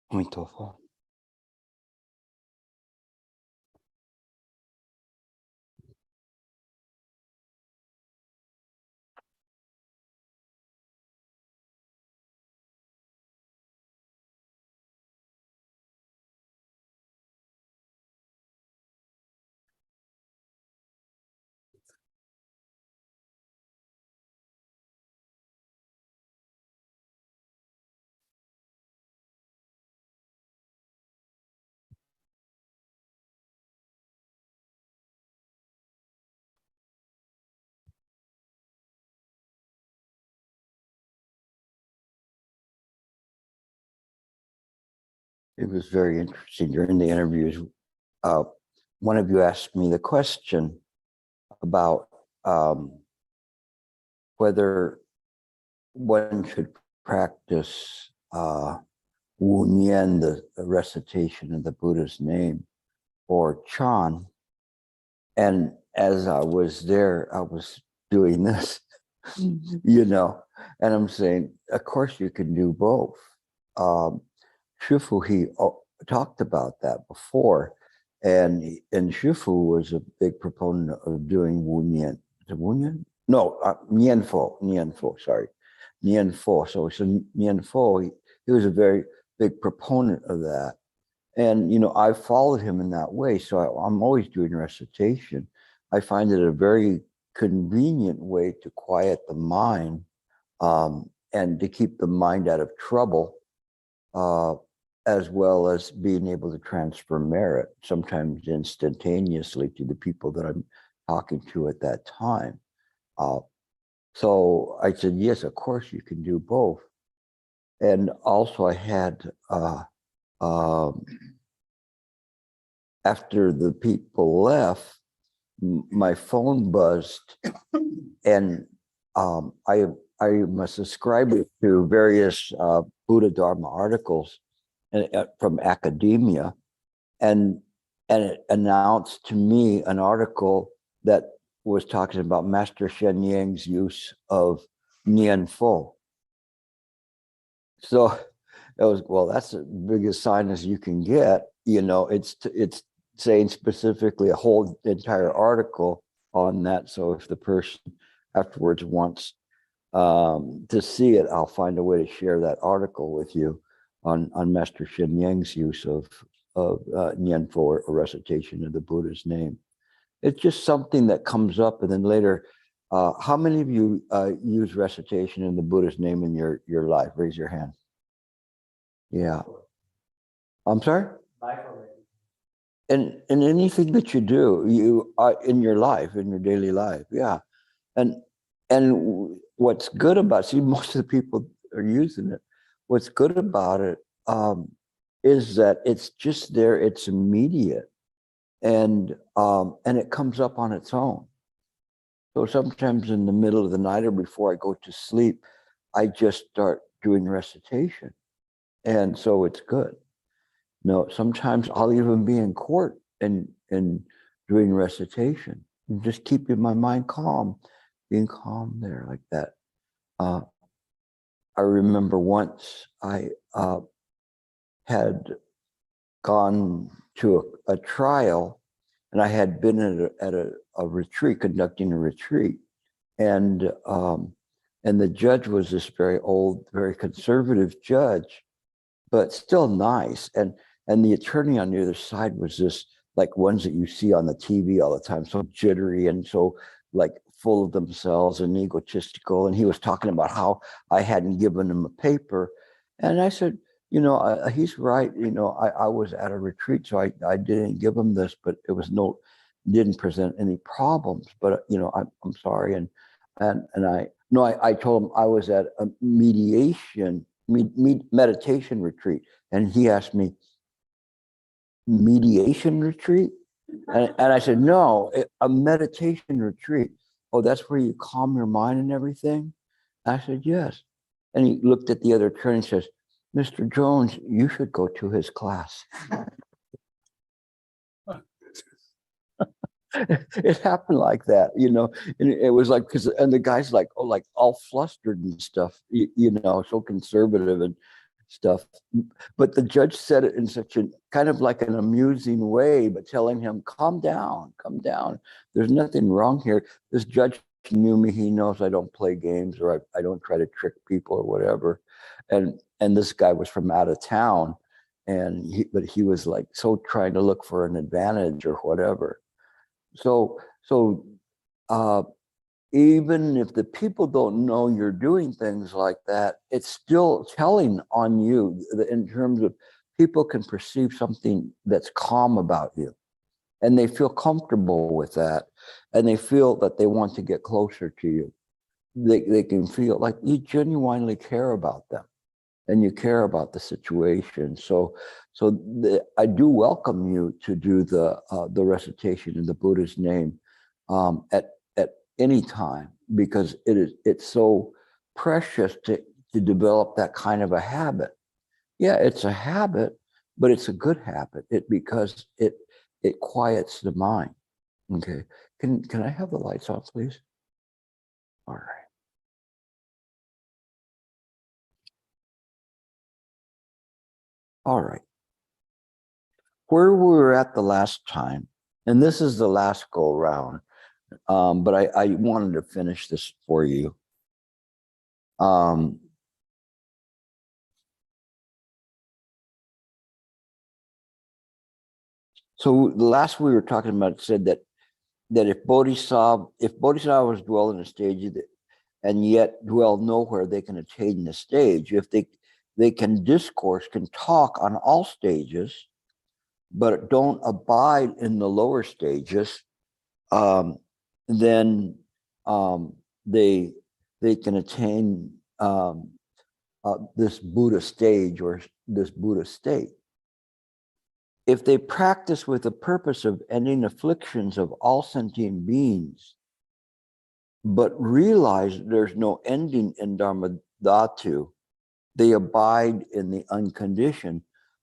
Muito bom. It was very interesting during the interviews. One of you asked me the question about whether one should practice Wu Nian, the recitation of the Buddha's name, or Chan. And as I was there, I was doing this, and I'm saying, of course you can do both. Shifu, he talked about that before, and Shifu was a big proponent of doing Wu Nian. Is it Wu Nian? No, Nianfo, sorry. Nianfo. So Nianfo, he was a very big proponent of that. And, I followed him in that way. So I'm always doing recitation. I find it a very convenient way to quiet the mind and to keep the mind out of trouble, as well as being able to transfer merit, sometimes instantaneously, to the people that I'm talking to at that time. So I said, yes, of course you can do both. And also I had, after the people left, my phone buzzed, and I must subscribe to various Buddha Dharma articles from academia, and it announced to me an article that was talking about Master Shen Yang's use of Nianfo. So it was, well, that's the biggest sign as you can get. It's saying specifically a whole entire article on that. So if the person afterwards wants to see it, I'll find a way to share that article with you on Master Shen Yang's use of Nianfo, or recitation of the Buddha's name. It's just something that comes up, and then later, how many of you use recitation in the Buddha's name in your life? Raise your hand. Yeah. I'm sorry? And anything that you do, you in your life, in your daily life, yeah. And what's good about, see, most of the people are using it. What's good about it is that it's just there, it's immediate, and it comes up on its own. So sometimes in the middle of the night or before I go to sleep, I just start doing recitation, and so it's good. No, sometimes I'll even be in court and doing recitation, and just keeping my mind calm, being calm there like that. I remember once I had gone to a trial, and I had been at a retreat, conducting a retreat, and the judge was this very old, very conservative judge, but still nice. And the attorney on the other side was this, like ones that you see on the TV all the time, so jittery and so like full of themselves and egotistical. And he was talking about how I hadn't given him a paper. And I said, he's right. I was at a retreat, so I didn't give him this, but it was didn't present any problems. But, I'm sorry. And I told him I was at a meditation retreat. And he asked me, mediation retreat? And I said, no, a meditation retreat. Oh, that's where you calm your mind and everything? I said, yes. And he looked at the other attorney and says, Mr. Jones, you should go to his class. It happened like that, and it was like, and the guy's like, oh, like all flustered and stuff, so conservative. stuff. But the judge said it in such a kind of like an amusing way, but telling him, calm down, calm down. There's nothing wrong here. This judge knew me. He knows I don't play games, or I don't try to trick people or whatever. And this guy was from out of town, but he was like so trying to look for an advantage or whatever. So even if the people don't know you're doing things like that, it's still telling on you in terms of people can perceive something that's calm about you, and they feel comfortable with that, and they feel that they want to get closer to you. They can feel like you genuinely care about them, and you care about the situation. So I do welcome you to do the recitation in the Buddha's name at any time, because it's so precious to develop that kind of a habit. Yeah, it's a habit, but it's a good habit. Because it quiets the mind. Okay, can I have the lights on, please? All right. All right. Where we were at the last time, and this is the last go round, but I wanted to finish this for you. So the last we were talking about said that if bodhisattvas dwell in a stage and yet dwell nowhere, they can attain the stage. If they can discourse, can talk on all stages, but don't abide in the lower stages, then they can attain this Buddha stage or this Buddha state. If they practice with the purpose of ending afflictions of all sentient beings, but realize there's no ending in Dharma Dhatu, they abide in the unconditioned.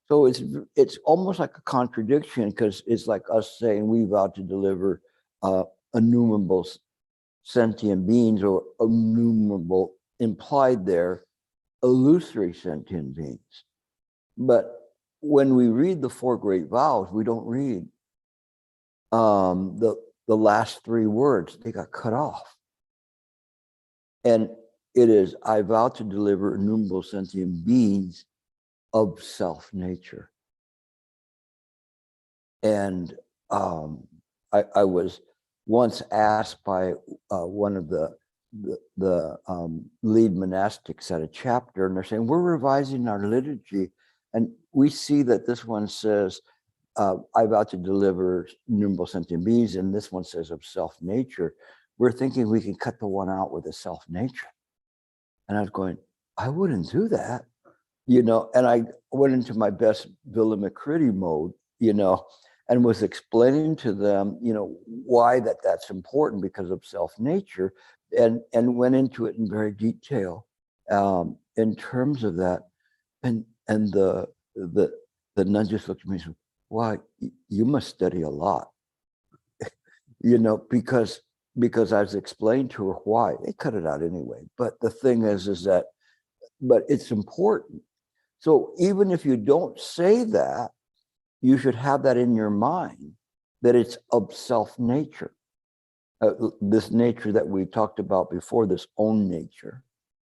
So it's almost like a contradiction, because it's like us saying we vow to deliver innumerable sentient beings, or innumerable, implied there, illusory sentient beings. But when we read the four great vows, we don't read the last three words. They got cut off. And it is, I vow to deliver innumerable sentient beings of self-nature. And I was once asked by one of the lead monastics at a chapter, and they're saying, we're revising our liturgy, and we see that this one says, I vow to deliver innumerable sentient beings, and this one says of self-nature. We're thinking we can cut the one out with the self-nature. And I was going, I wouldn't do that, and I went into my best Villa McCritty mode, and was explaining to them, why that's important because of self-nature, and went into it in very detail in terms of that. And the nun just looked at me and said, why, you must study a lot, because I was explaining to her why. They cut it out anyway. But the thing is that, but it's important. So even if you don't say that, you should have that in your mind, that it's of self-nature. This nature that we talked about before, this own nature,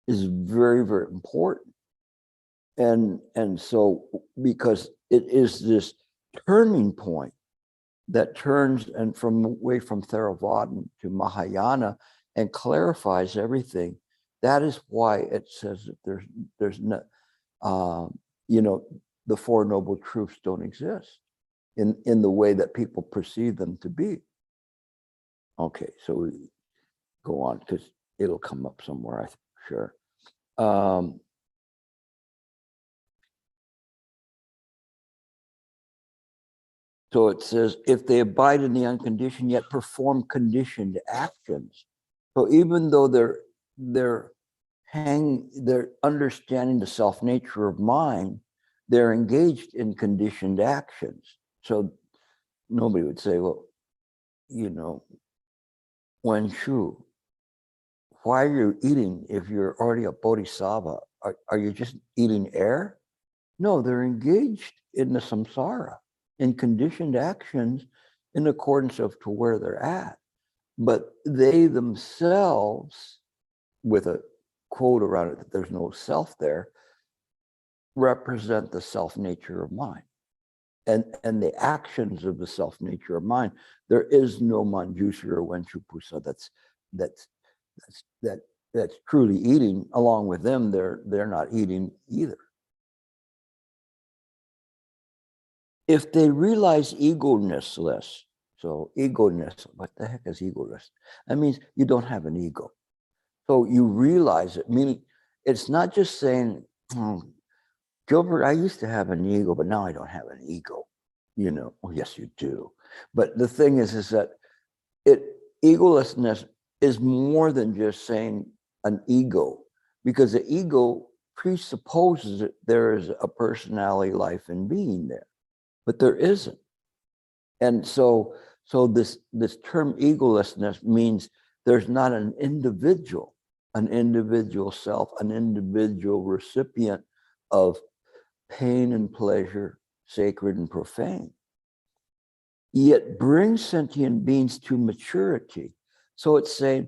is very, very important. And so, because it is this turning point that turns away from Theravada to Mahayana and clarifies everything. That is why it says that there's no, the Four Noble Truths don't exist in the way that people perceive them to be. Okay, so we go on, because it'll come up somewhere, I'm sure. So it says, if they abide in the unconditioned, yet perform conditioned actions. So even though they're understanding the self-nature of mind, they're engaged in conditioned actions. So nobody would say, well, Wen Shu, why are you eating if you're already a bodhisattva? Are you just eating air? No, they're engaged in the samsara, in conditioned actions in accordance of to where they're at. But they themselves, with a quote around it that there's no self there, represent the self nature of mind. And the actions of the self nature of mind. There is no manjushri or wenshu pusa that's truly eating. Along with them, they're not eating either. If they realize egoness-less, so egoness, what the heck is egoless? That means you don't have an ego. So you realize it, meaning it's not just saying, oh, Gilbert, I used to have an ego, but now I don't have an ego. You know, oh, yes, you do. But the thing is that egolessness is more than just saying an ego, because the ego presupposes that there is a personality, life, and being there, but there isn't. And so this term egolessness means there's not an individual self, an individual recipient of pain and pleasure, sacred and profane, yet brings sentient beings to maturity. So it's saying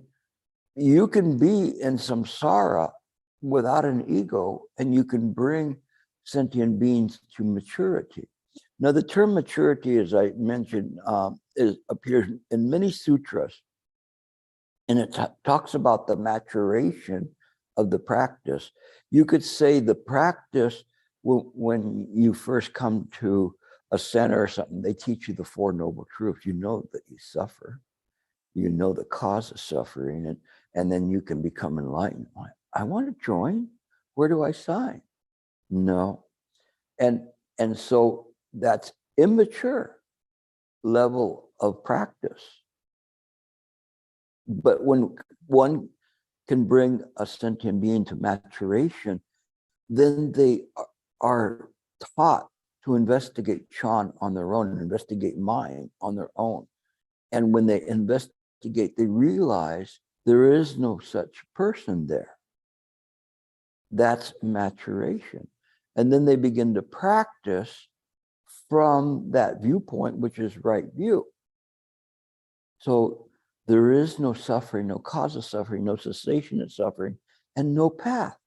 you can be in samsara without an ego, and you can bring sentient beings to maturity. Now, the term maturity, as I mentioned, appears in many sutras, and it talks about the maturation of the practice. You could say the practice, when you first come to a center or something, they teach you the Four Noble Truths. You know that you suffer. You know the cause of suffering, and then you can become enlightened. I want to join. Where do I sign? No. And so that's immature level of practice. But when one can bring a sentient being to maturation, then they are taught to investigate Chan on their own, and investigate mind on their own. And when they investigate, they realize there is no such person there. That's maturation. And then they begin to practice from that viewpoint, which is right view. So there is no suffering, no cause of suffering, no cessation of suffering, and no path.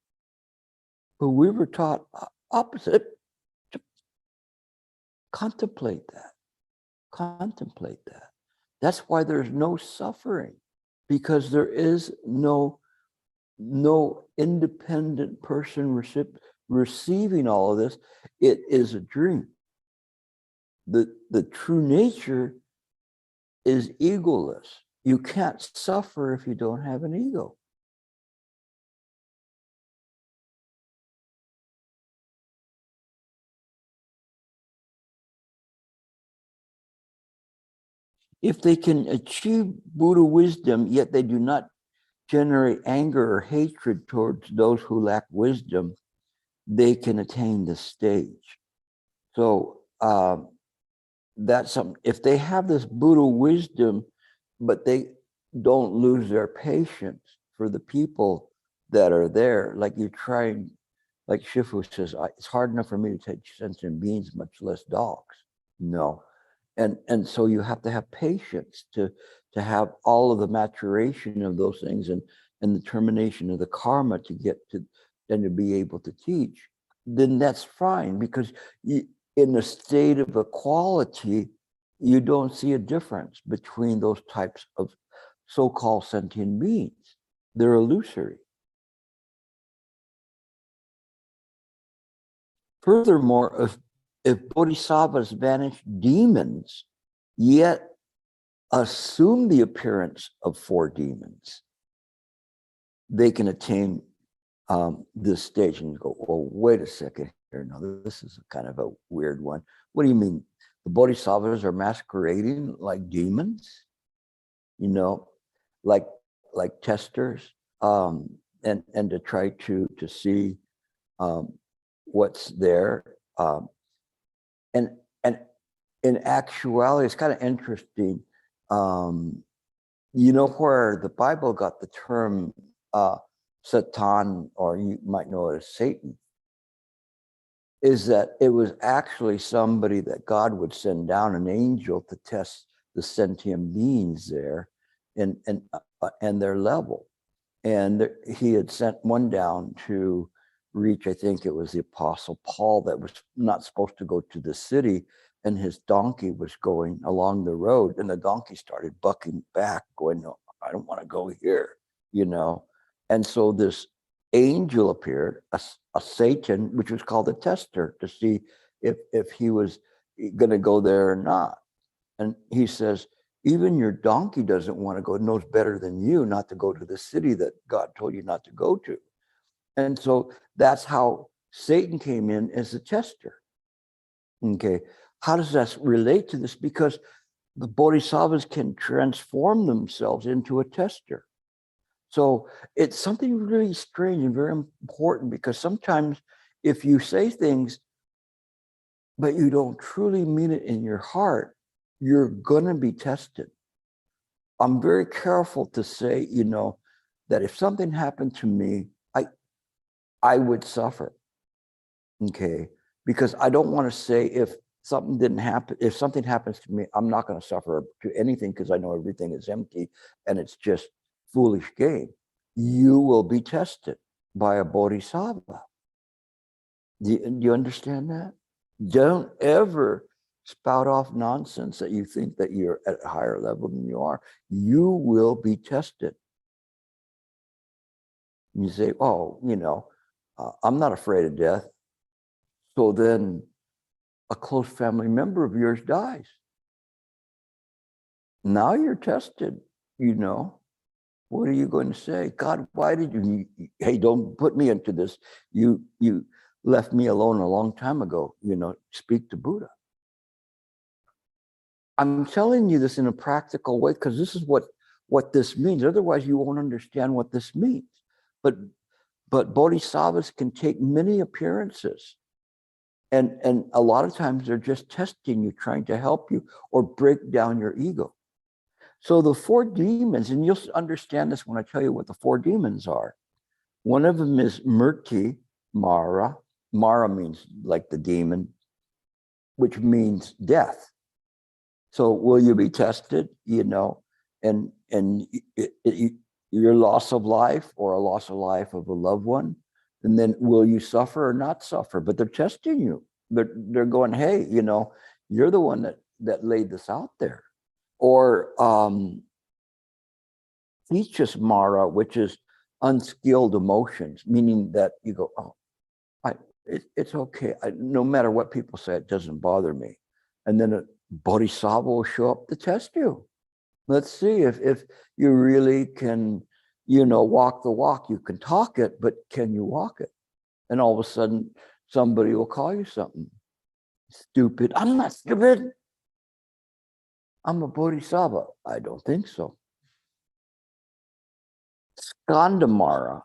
But we were taught opposite. Contemplate that. Contemplate that. That's why there's no suffering, because there is no independent person receiving all of this. It is a dream. The true nature is egoless. You can't suffer if you don't have an ego. If they can achieve Buddha wisdom, yet they do not generate anger or hatred towards those who lack wisdom, they can attain the stage. So that's something. If they have this Buddha wisdom, but they don't lose their patience for the people that are there, like you're trying, like Shifu says, it's hard enough for me to teach sentient beings, much less dogs. No. And so you have to have patience to have all of the maturation of those things, and the termination of the karma to get to, and to be able to teach. Then that's fine, because in a state of equality, you don't see a difference between those types of so-called sentient beings. They're illusory. Furthermore, if bodhisattvas banish demons, yet assume the appearance of four demons, they can attain this stage. And you go, well, wait a second here. No, this is kind of a weird one. What do you mean? The bodhisattvas are masquerading like demons, you know, like testers, and to try to see what's there. And in actuality, it's kind of interesting. You know where the Bible got the term Satan, or you might know it as Satan. is that it was actually somebody that God would send down, an angel, to test the sentient beings there and their level. And he had sent one down to reach, I think it was the Apostle Paul, that was not supposed to go to the city, and his donkey was going along the road, and the donkey started bucking back, going, "No, I don't want to go here," you know. And so this angel appeared, a Satan, which was called a tester, to see if he was going to go there or not. And he says, even your donkey doesn't want to go, knows better than you not to go to the city that God told you not to go to. And so that's how Satan came in as a tester. Okay. How does that relate to this? Because the bodhisattvas can transform themselves into a tester. So it's something really strange and very important, because sometimes if you say things, but you don't truly mean it in your heart, you're going to be tested. I'm very careful to say, that if something happened to me, I would suffer. Okay. Because I don't want to say if something didn't happen, if something happens to me, I'm not going to suffer to anything, because I know everything is empty and it's just foolish game. You will be tested by a bodhisattva. Do you understand that? Don't ever spout off nonsense that you think that you're at a higher level than you are. You will be tested. And you say, "Oh, I'm not afraid of death." So then a close family member of yours dies. Now you're tested, What are you going to say? "God, why did you, hey, don't put me into this. You left me alone a long time ago, speak to Buddha." I'm telling you this in a practical way, because this is what this means. Otherwise, you won't understand what this means. But bodhisattvas can take many appearances. And a lot of times they're just testing you, trying to help you or break down your ego. So the four demons, and you'll understand this when I tell you what the four demons are. One of them is Murti, Mara. Mara means like the demon, which means death. So will you be tested, and your loss of life or a loss of life of a loved one? And then will you suffer or not suffer? But they're testing you. They're going, "Hey, you're the one that laid this out there." Or Teachus Mara, which is unskilled emotions, meaning that you go, "Oh, it's okay. No matter what people say, it doesn't bother me." And then a bodhisattva will show up to test you. Let's see if you really can, walk the walk. You can talk it, but can you walk it? And all of a sudden, somebody will call you something stupid. "I'm not stupid. I'm a bodhisattva." I don't think so. Skandamara,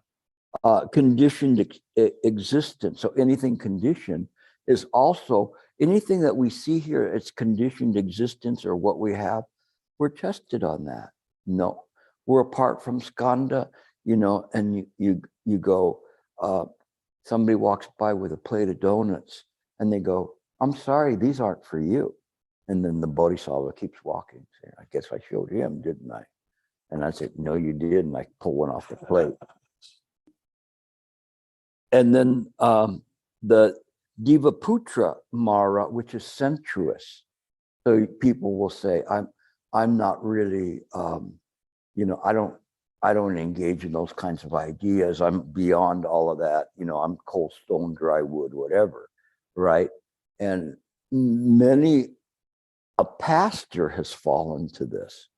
conditioned existence. So anything conditioned is also anything that we see here. It's conditioned existence, or what we have. We're tested on that. No, we're apart from skanda, and you go. Somebody walks by with a plate of donuts, and they go, "I'm sorry, these aren't for you." And then the bodhisattva keeps walking. Saying, "I guess I showed him, didn't I?" And I said, "No, you didn't." I pull one off the plate. And then the Divaputra Mara, which is sensuous. So people will say, I'm not really, I don't engage in those kinds of ideas. I'm beyond all of that. I'm cold stone, dry wood, whatever, right? And a pastor has fallen to this,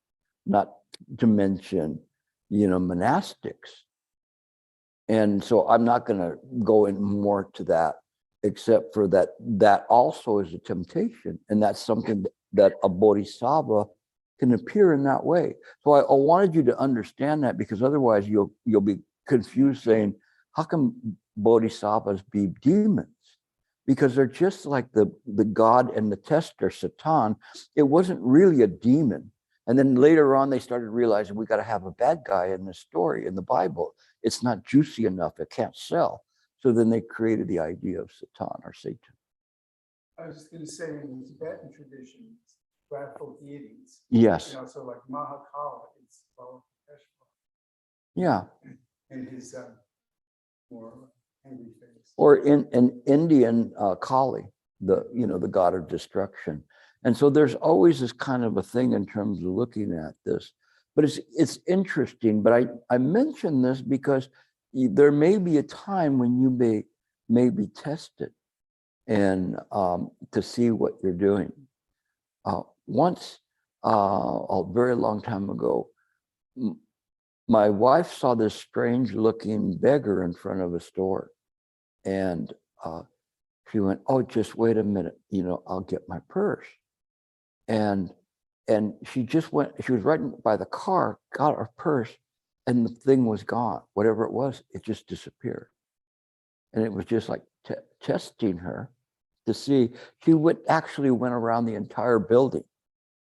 not to mention, monastics. And so I'm not going to go in more to that, except for that also is a temptation. And that's something that a bodhisattva can appear in that way. So I wanted you to understand that, because otherwise you'll be confused saying, how come bodhisattvas be demons? Because they're just like the god and the tester, Satan. It wasn't really a demon. And then later on, they started realizing we got to have a bad guy in the story, in the Bible. It's not juicy enough. It can't sell. So then they created the idea of Satan or Satan. I was just going to say, in the Tibetan tradition, wrathful deities. Yes. You know, so like Mahakala is Yeah. in his more angry face. Or in an Indian Kali, the god of destruction. And so there's always this kind of a thing in terms of looking at this. But it's interesting. But I mention this because there may be a time when you may be tested and to see what you're doing. Once, a very long time ago, my wife saw this strange looking beggar in front of a store. And she went, "Oh, just wait a minute, I'll get my purse." And she just went, she was right by the car, got her purse, and the thing was gone. Whatever it was, it just disappeared. And it was just like testing her to see. She actually went around the entire building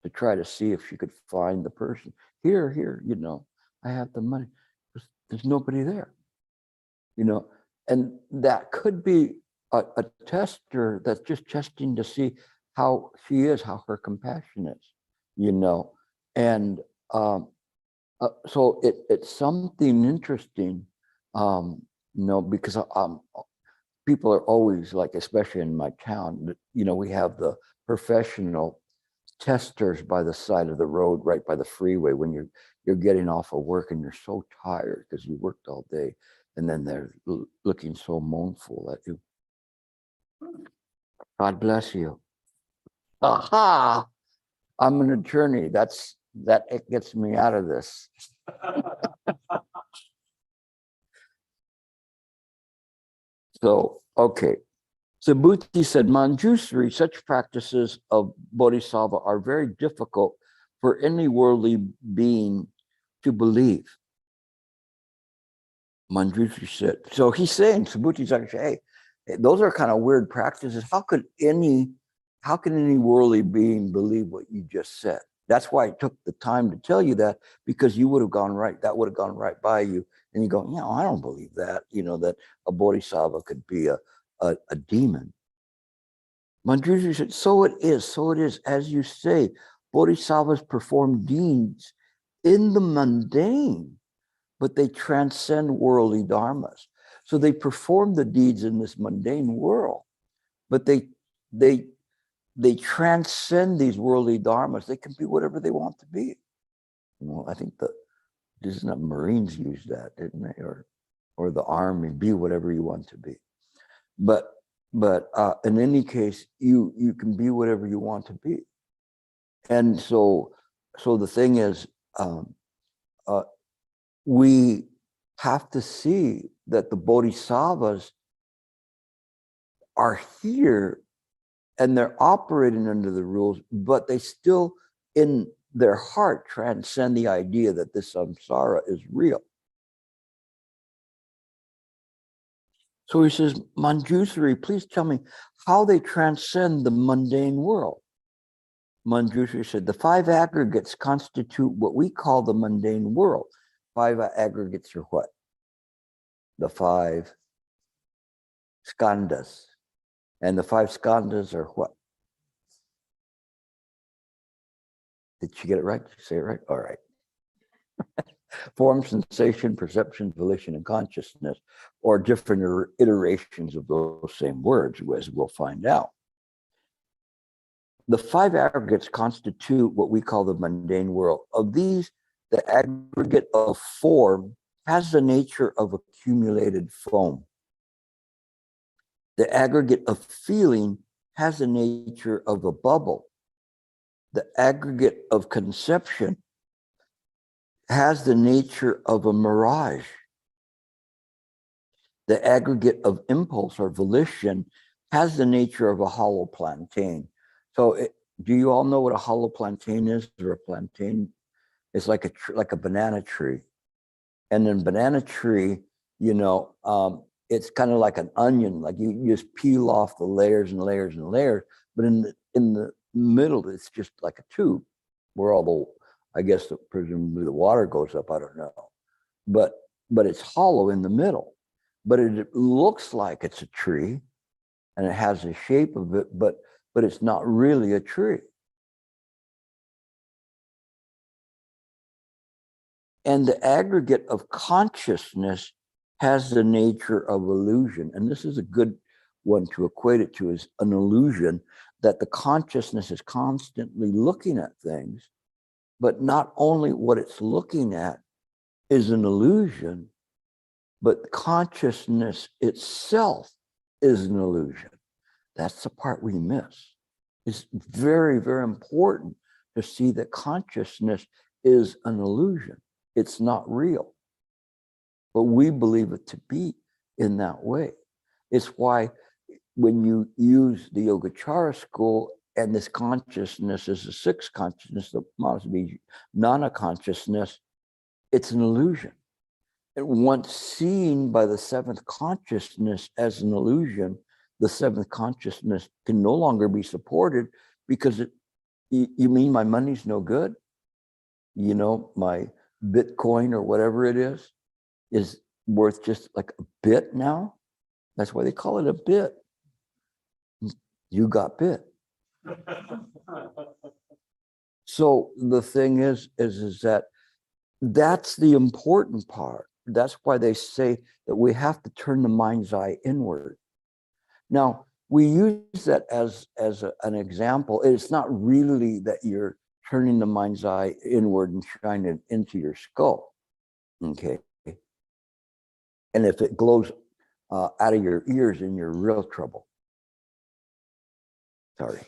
to try to see if she could find the person. Here, I have the money. There's nobody there, and that could be a tester that's just testing to see how she is, how her compassion is, and so it's something interesting, because people are always like, especially in my town, we have the professional testers by the side of the road, right by the freeway, when you're getting off of work and you're so tired because you worked all day, and then they're looking so mournful at you. God bless you. Aha! I'm an attorney. That it gets me out of this. So, okay. Subhuti said, Manjusri, such practices of bodhisattva are very difficult for any worldly being to believe. Manjusri said, so he's saying, Subhuti's actually, hey, those are kind of weird practices. How can any worldly being believe what you just said? That's why I took the time to tell you that, because you would have gone right. That would have gone right by you. And you go, I don't believe that, that a bodhisattva could be a demon. Manjushri said, so it is, as you say, bodhisattvas perform deeds in the mundane, but they transcend worldly dharmas. So they perform the deeds in this mundane world, but they transcend these worldly dharmas. They can be whatever they want to be. I think the Marines used that, didn't they? Or the Army, be whatever you want to be. But in any case, you can be whatever you want to be. And so the thing is, we have to see that the bodhisattvas are here and they're operating under the rules, but they still, in their heart, transcend the idea that this samsara is real. So he says, Manjusri, please tell me how they transcend the mundane world. Manjusri said, the 5 aggregates constitute what we call the mundane world. 5 aggregates are what? The 5 skandhas. And the 5 skandhas are what? Did you get it right? Did you say it right? All right. Form, sensation, perception, volition, and consciousness, or different iterations of those same words, as we'll find out. The 5 aggregates constitute what we call the mundane world. Of these, the aggregate of form has the nature of accumulated foam. The aggregate of feeling has the nature of a bubble. The aggregate of conception has the nature of a mirage. The aggregate of impulse or volition has the nature of a hollow plantain. So do you all know what a hollow plantain is? Or a plantain is like a banana tree. And then banana tree, it's kind of like an onion, like you just peel off the layers and layers and layers, but in the middle, it's just like a tube where all the, I guess presumably the water goes up, I don't know. But it's hollow in the middle. but it looks like it's a tree and it has the shape of it, but it's not really a tree. And the aggregate of consciousness has the nature of illusion. And this is a good one to equate it to, is an illusion, that the consciousness is constantly looking at things, but not only what it's looking at is an illusion, but consciousness itself is an illusion. That's the part we miss. It's very, very important to see that consciousness is an illusion. It's not real, but we believe it to be in that way. It's why when you use the Yogacara school and this consciousness is the sixth consciousness, the Manasvijnana consciousness, it's an illusion. And once seen by the seventh consciousness as an illusion, the seventh consciousness can no longer be supported because you mean my money's no good? You know, my Bitcoin or whatever it is worth just like a bit now? That's why they call it a bit. You got bit. So the thing is that that's the important part. That's why they say that we have to turn the mind's eye inward. Now, we use that as an example. It's not really that you're turning the mind's eye inward and shining it into your skull, okay? And if it glows out of your ears, then you're in real trouble. Sorry.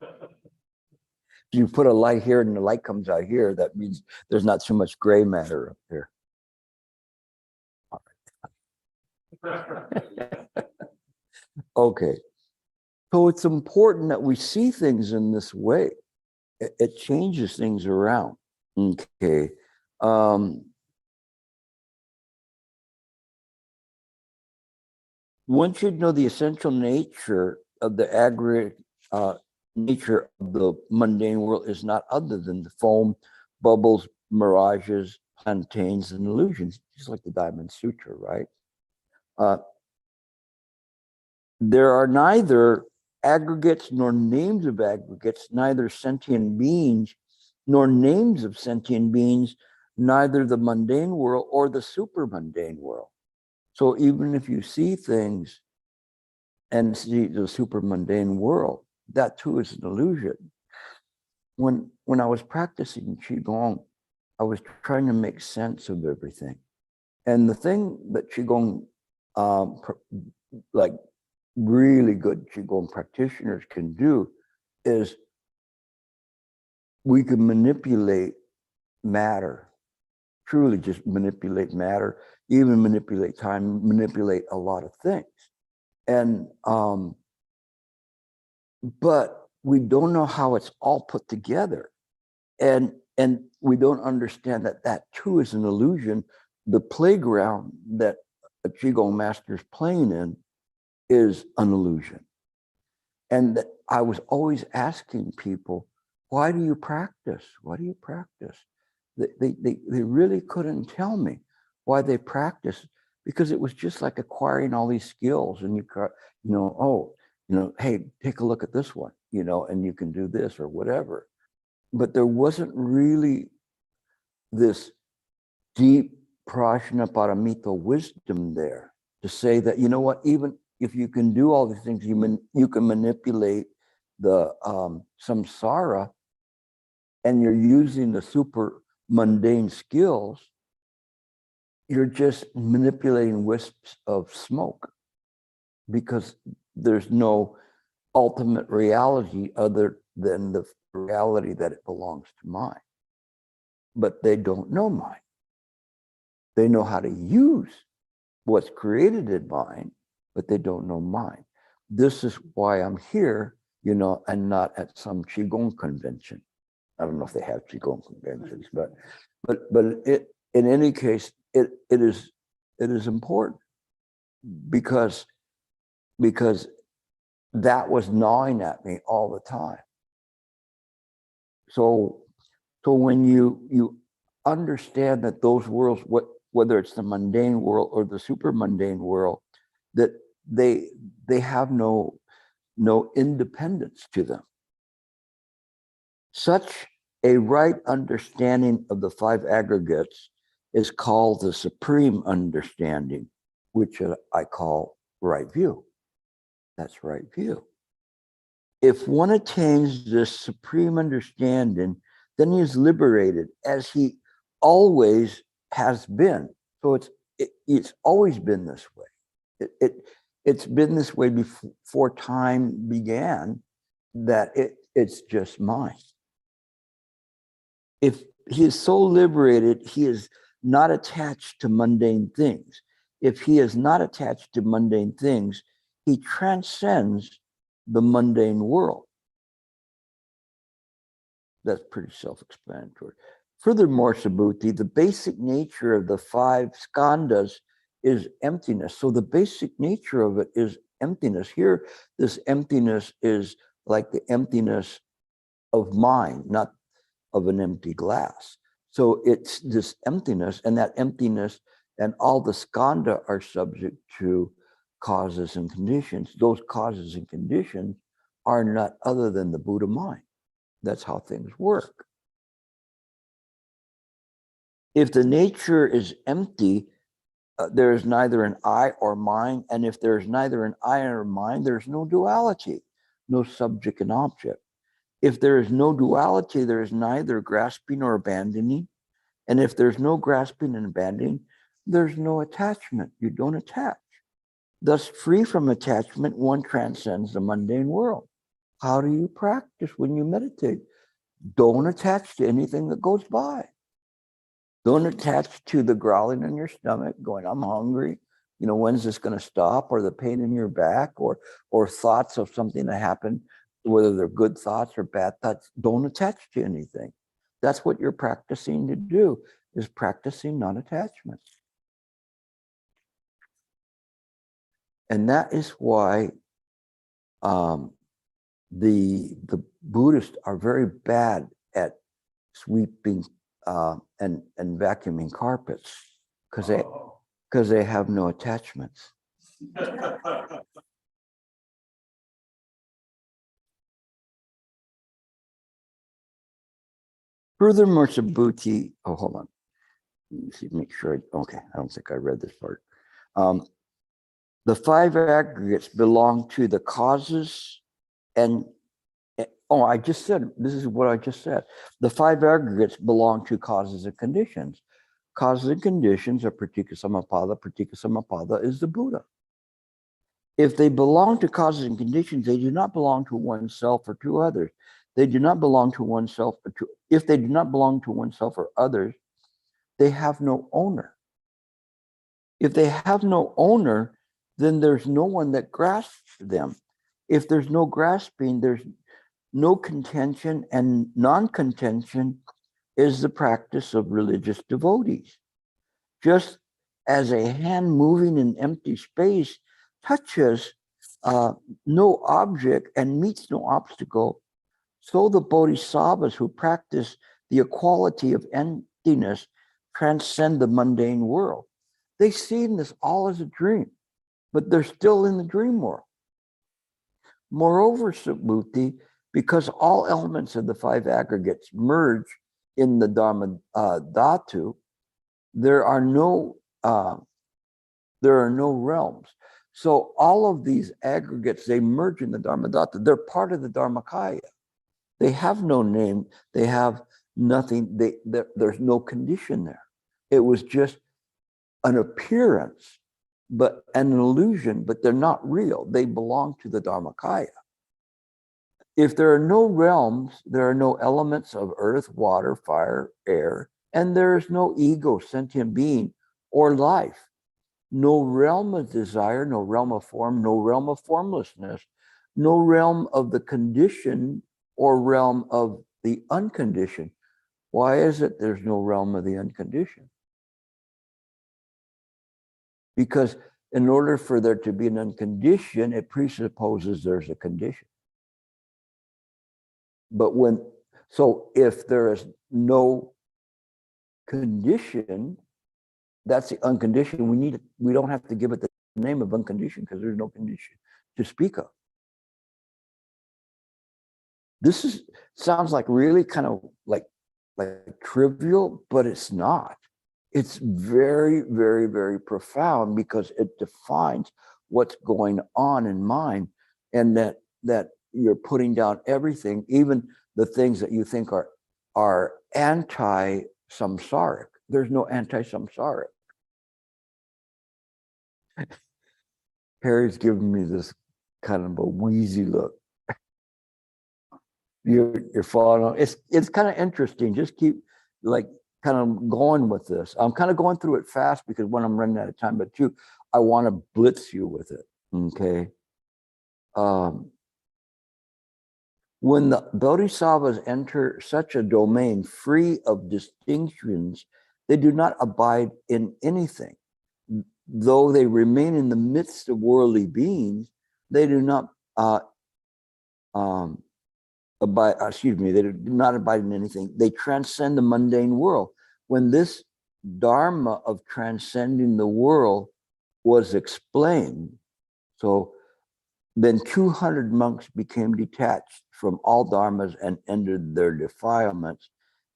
If you put a light here and the light comes out here, that means there's not so much gray matter up there. Okay. So it's important that we see things in this way. It changes things around. Okay. One should know the essential nature of the aggregate nature of the mundane world is not other than the foam, bubbles, mirages, plantains, and illusions, just like the Diamond Sutra, right? There are neither aggregates nor names of aggregates, neither sentient beings nor names of sentient beings, neither the mundane world or the super mundane world. So even if you see things and see the super mundane world, that too is an illusion. When I was practicing Qigong, I was trying to make sense of everything. And the thing that Qigong, like really good Qigong practitioners can do is we can manipulate matter, truly just manipulate matter, even manipulate time, manipulate a lot of things. And, but we don't know how it's all put together. And we don't understand that that too is an illusion. The playground that a Qigong master is playing in is an illusion. And I was always asking people, why do you practice? Why do you practice? They really couldn't tell me why they practice, because it was just like acquiring all these skills and hey, take a look at this one, and you can do this or whatever. But there wasn't really this deep prajnaparamita wisdom there to say that, you know what, even if you can do all these things, you can manipulate the samsara, and you're using the super mundane skills, you're just manipulating wisps of smoke, because there's no ultimate reality other than the reality that it belongs to mind. But they don't know mind. They know how to use what's created in mind, but they don't know mind. This is why I'm here, and not at some Qigong convention. I don't know if they have Qigong conventions, but it, in any case, it is important because that was gnawing at me all the time. So when you understand that those worlds, what whether it's the mundane world or the super mundane world, that they have no independence to them. Such a right understanding of the five aggregates is called the supreme understanding, which I call right view. That's right view. If one attains this supreme understanding, then he is liberated, as he always has been. So it's always been this way. It's been this way before time began, that it's just mine. If he is so liberated, he is not attached to mundane things. If he is not attached to mundane things, he transcends the mundane world. That's pretty self-explanatory. Furthermore, Subhuti, the basic nature of the five skandhas is emptiness. So the basic nature of it is emptiness. Here, this emptiness is like the emptiness of mind, not of an empty glass. So it's this emptiness, and that emptiness and all the skandha are subject to causes and conditions. Those causes and conditions are not other than the Buddha mind. That's how things work. If the nature is empty, there is neither an I or mind. And if there's neither an I or mind, there's no duality, no subject and object. If there is no duality, there is neither grasping or abandoning. And if there's no grasping and abandoning, there's no attachment. You don't attach. Thus, free from attachment, one transcends the mundane world. How do you practice when you meditate? Don't attach to anything that goes by. Don't attach to the growling in your stomach, going, I'm hungry. You know, when's this going to stop? Or the pain in your back, or thoughts of something that happened, whether they're good thoughts or bad thoughts. Don't attach to anything. That's what you're practicing to do, is practicing non-attachment. And that is why the Buddhists are very bad at sweeping and vacuuming carpets, because they have no attachments. Furthermore, Subhuti, oh, hold on. Let me see, make sure. Okay, I don't think I read this part. The five aggregates belong to the causes and I just said, this is what I just said. The five aggregates belong to causes and conditions. Causes and conditions are Pratika Samapada. Pratika Samapada is the Buddha. If they belong to causes and conditions, they do not belong to oneself or to others. They do not belong to oneself. If they do not belong to oneself or others, they have no owner. If they have no owner, then there's no one that grasps them. If there's no grasping, there's no contention, and non-contention is the practice of religious devotees. Just as a hand moving in empty space touches no object and meets no obstacle, so the bodhisattvas who practice the equality of emptiness transcend the mundane world. They see this all as a dream, but they're still in the dream world. Moreover, Subhuti, because all elements of the five aggregates merge in the Dharma Dhatu, there are no realms. So all of these aggregates, they merge in the Dharma Dhatu. They're part of the Dharmakaya. They have no name. They have nothing. There's no condition there. It was just an appearance, but an illusion, but they're not real. They belong to the Dharmakaya. If there are no realms, there are no elements of earth, water, fire, air, and there is no ego, sentient being, or life. No realm of desire, no realm of form, no realm of formlessness, no realm of the condition or realm of the unconditioned. Why is it there's no realm of the unconditioned? Because in order for there to be an unconditioned, it presupposes there's a condition. But so if there is no condition, that's the unconditioned. We don't have to give it the name of unconditioned because there's no condition to speak of. This sounds like really kind of like trivial, but it's not. It's very, very, very profound because it defines what's going on in mind, and that you're putting down everything, even the things that you think are anti-samsaric. There's no anti-samsaric. Harry's giving me this kind of a wheezy look. You're following on. It's kind of interesting. Just keep like kind of going with this. I'm kind of going through it fast because when I'm running out of time, but too, I want to blitz you with it. Okay. When the bodhisattvas enter such a domain free of distinctions, they do not abide in anything. Though they remain in the midst of worldly beings, they do not they do not abide in anything. They transcend the mundane world. When this dharma of transcending the world was explained, so then 200 monks became detached from all dharmas and ended their defilements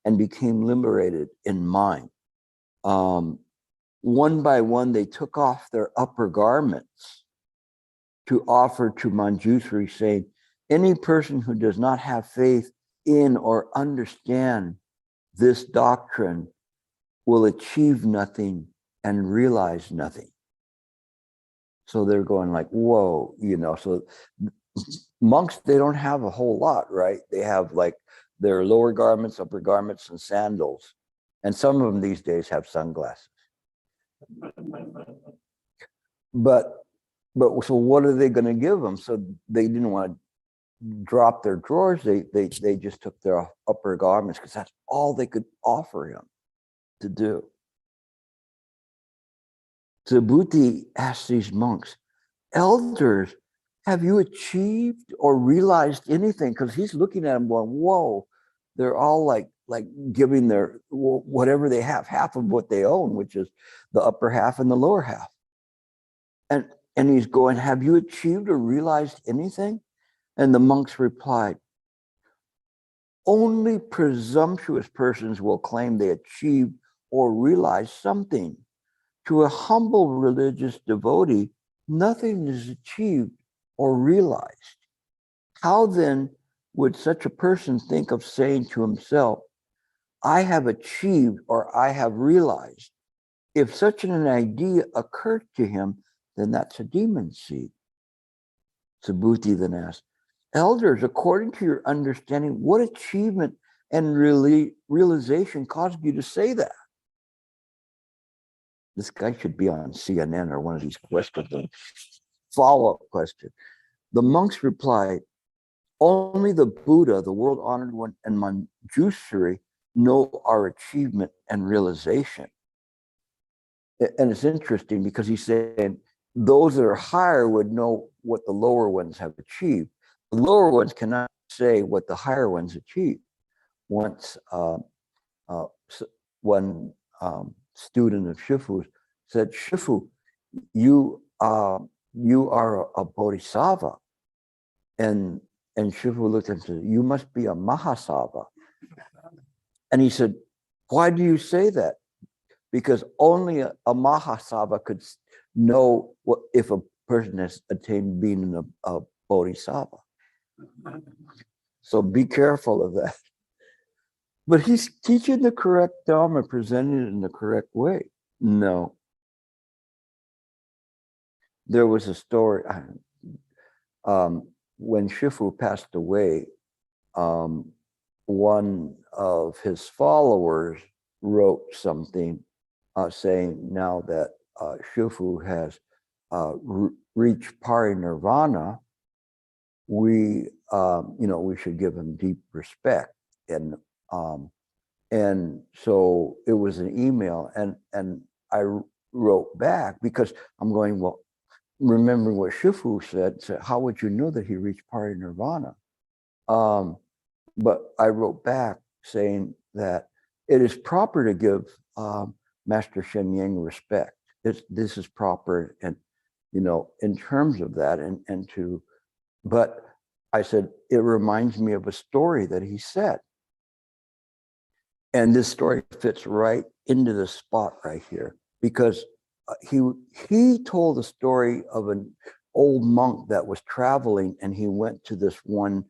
and became liberated in mind. One by one, they took off their upper garments to offer to Manjushri, saying, any person who does not have faith in or understand this doctrine will achieve nothing and realize nothing. So they're going like, whoa, so monks, they don't have a whole lot, right? They have like their lower garments, upper garments, and sandals. And some of them these days have sunglasses. But so what are they going to give them? So they didn't want to drop their drawers. They just took their upper garments because that's all they could offer him to do. Subhuti asked these monks, elders, have you achieved or realized anything? Because he's looking at them going, whoa, they're all like giving their whatever they have, half of what they own, which is the upper half and the lower half. And he's going, have you achieved or realized anything? And the monks replied, only presumptuous persons will claim they achieved or realized something. To a humble religious devotee, nothing is achieved or realized. How then would such a person think of saying to himself, I have achieved or I have realized? If such an idea occurred to him, then that's a demon seed. Subhuti then asked, elders, according to your understanding, what achievement and realization caused you to say that? This guy should be on CNN or one of these questions. Follow-up question. The monks replied, only the Buddha, the world honored one, and Manjushri know our achievement and realization. And it's interesting because he's saying those that are higher would know what the lower ones have achieved. The lower ones cannot say what the higher ones achieved. Once one student of Shifu's said, Shifu, you are a bodhisattva. And Shifu looked at him and said, you must be a mahasattva. And he said, why do you say that? Because only a mahasattva could know what if a person has attained being a bodhisattva. So be careful of that. But he's teaching the correct Dharma, presenting it in the correct way. No. There was a story, when Shifu passed away, one of his followers wrote something saying now that Shifu has reached parinirvana, we should give him deep respect. And so it was an email, and I wrote back because I'm going, well, remembering what Shifu said, how would you know that he reached parinirvana? But I wrote back saying that it is proper to give Master Shen Yang respect. This is proper, and in terms of that, but I said, it reminds me of a story that he said. And this story fits right into the spot right here, because he told the story of an old monk that was traveling, and he went to this one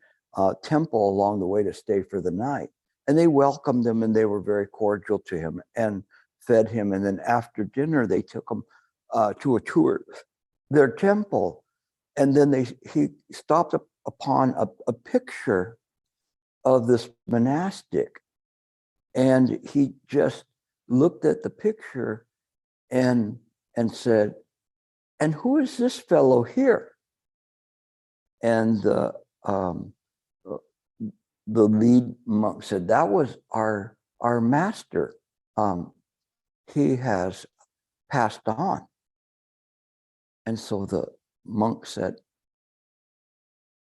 temple along the way to stay for the night. And they welcomed him, and they were very cordial to him and fed him. And then after dinner, they took him to a tour, their temple. And then he stopped upon a picture of this monastic. And he just looked at the picture and said, "And who is this fellow here?" And the lead monk said, "That was our master. He has passed on." And so the monk said,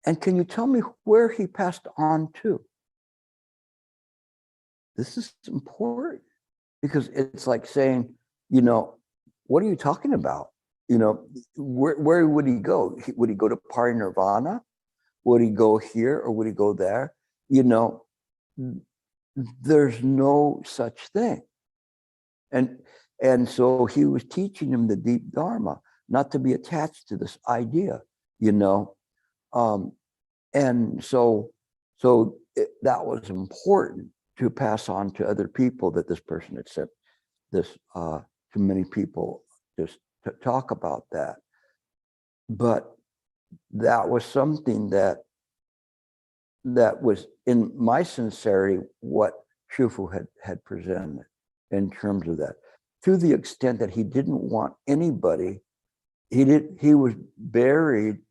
"And can you tell me where he passed on to?" This is important, because it's like saying, what are you talking about? Where would he go? Would he go to Parinirvana? Would he go here, or would he go there? There's no such thing. And so he was teaching him the deep Dharma, not to be attached to this idea, and so that was important to pass on to other people, that this person had said this to many people, just to talk about that. But that was something that was, in my sincerity, what Shufu had presented in terms of that, to the extent that he didn't want anybody. He was buried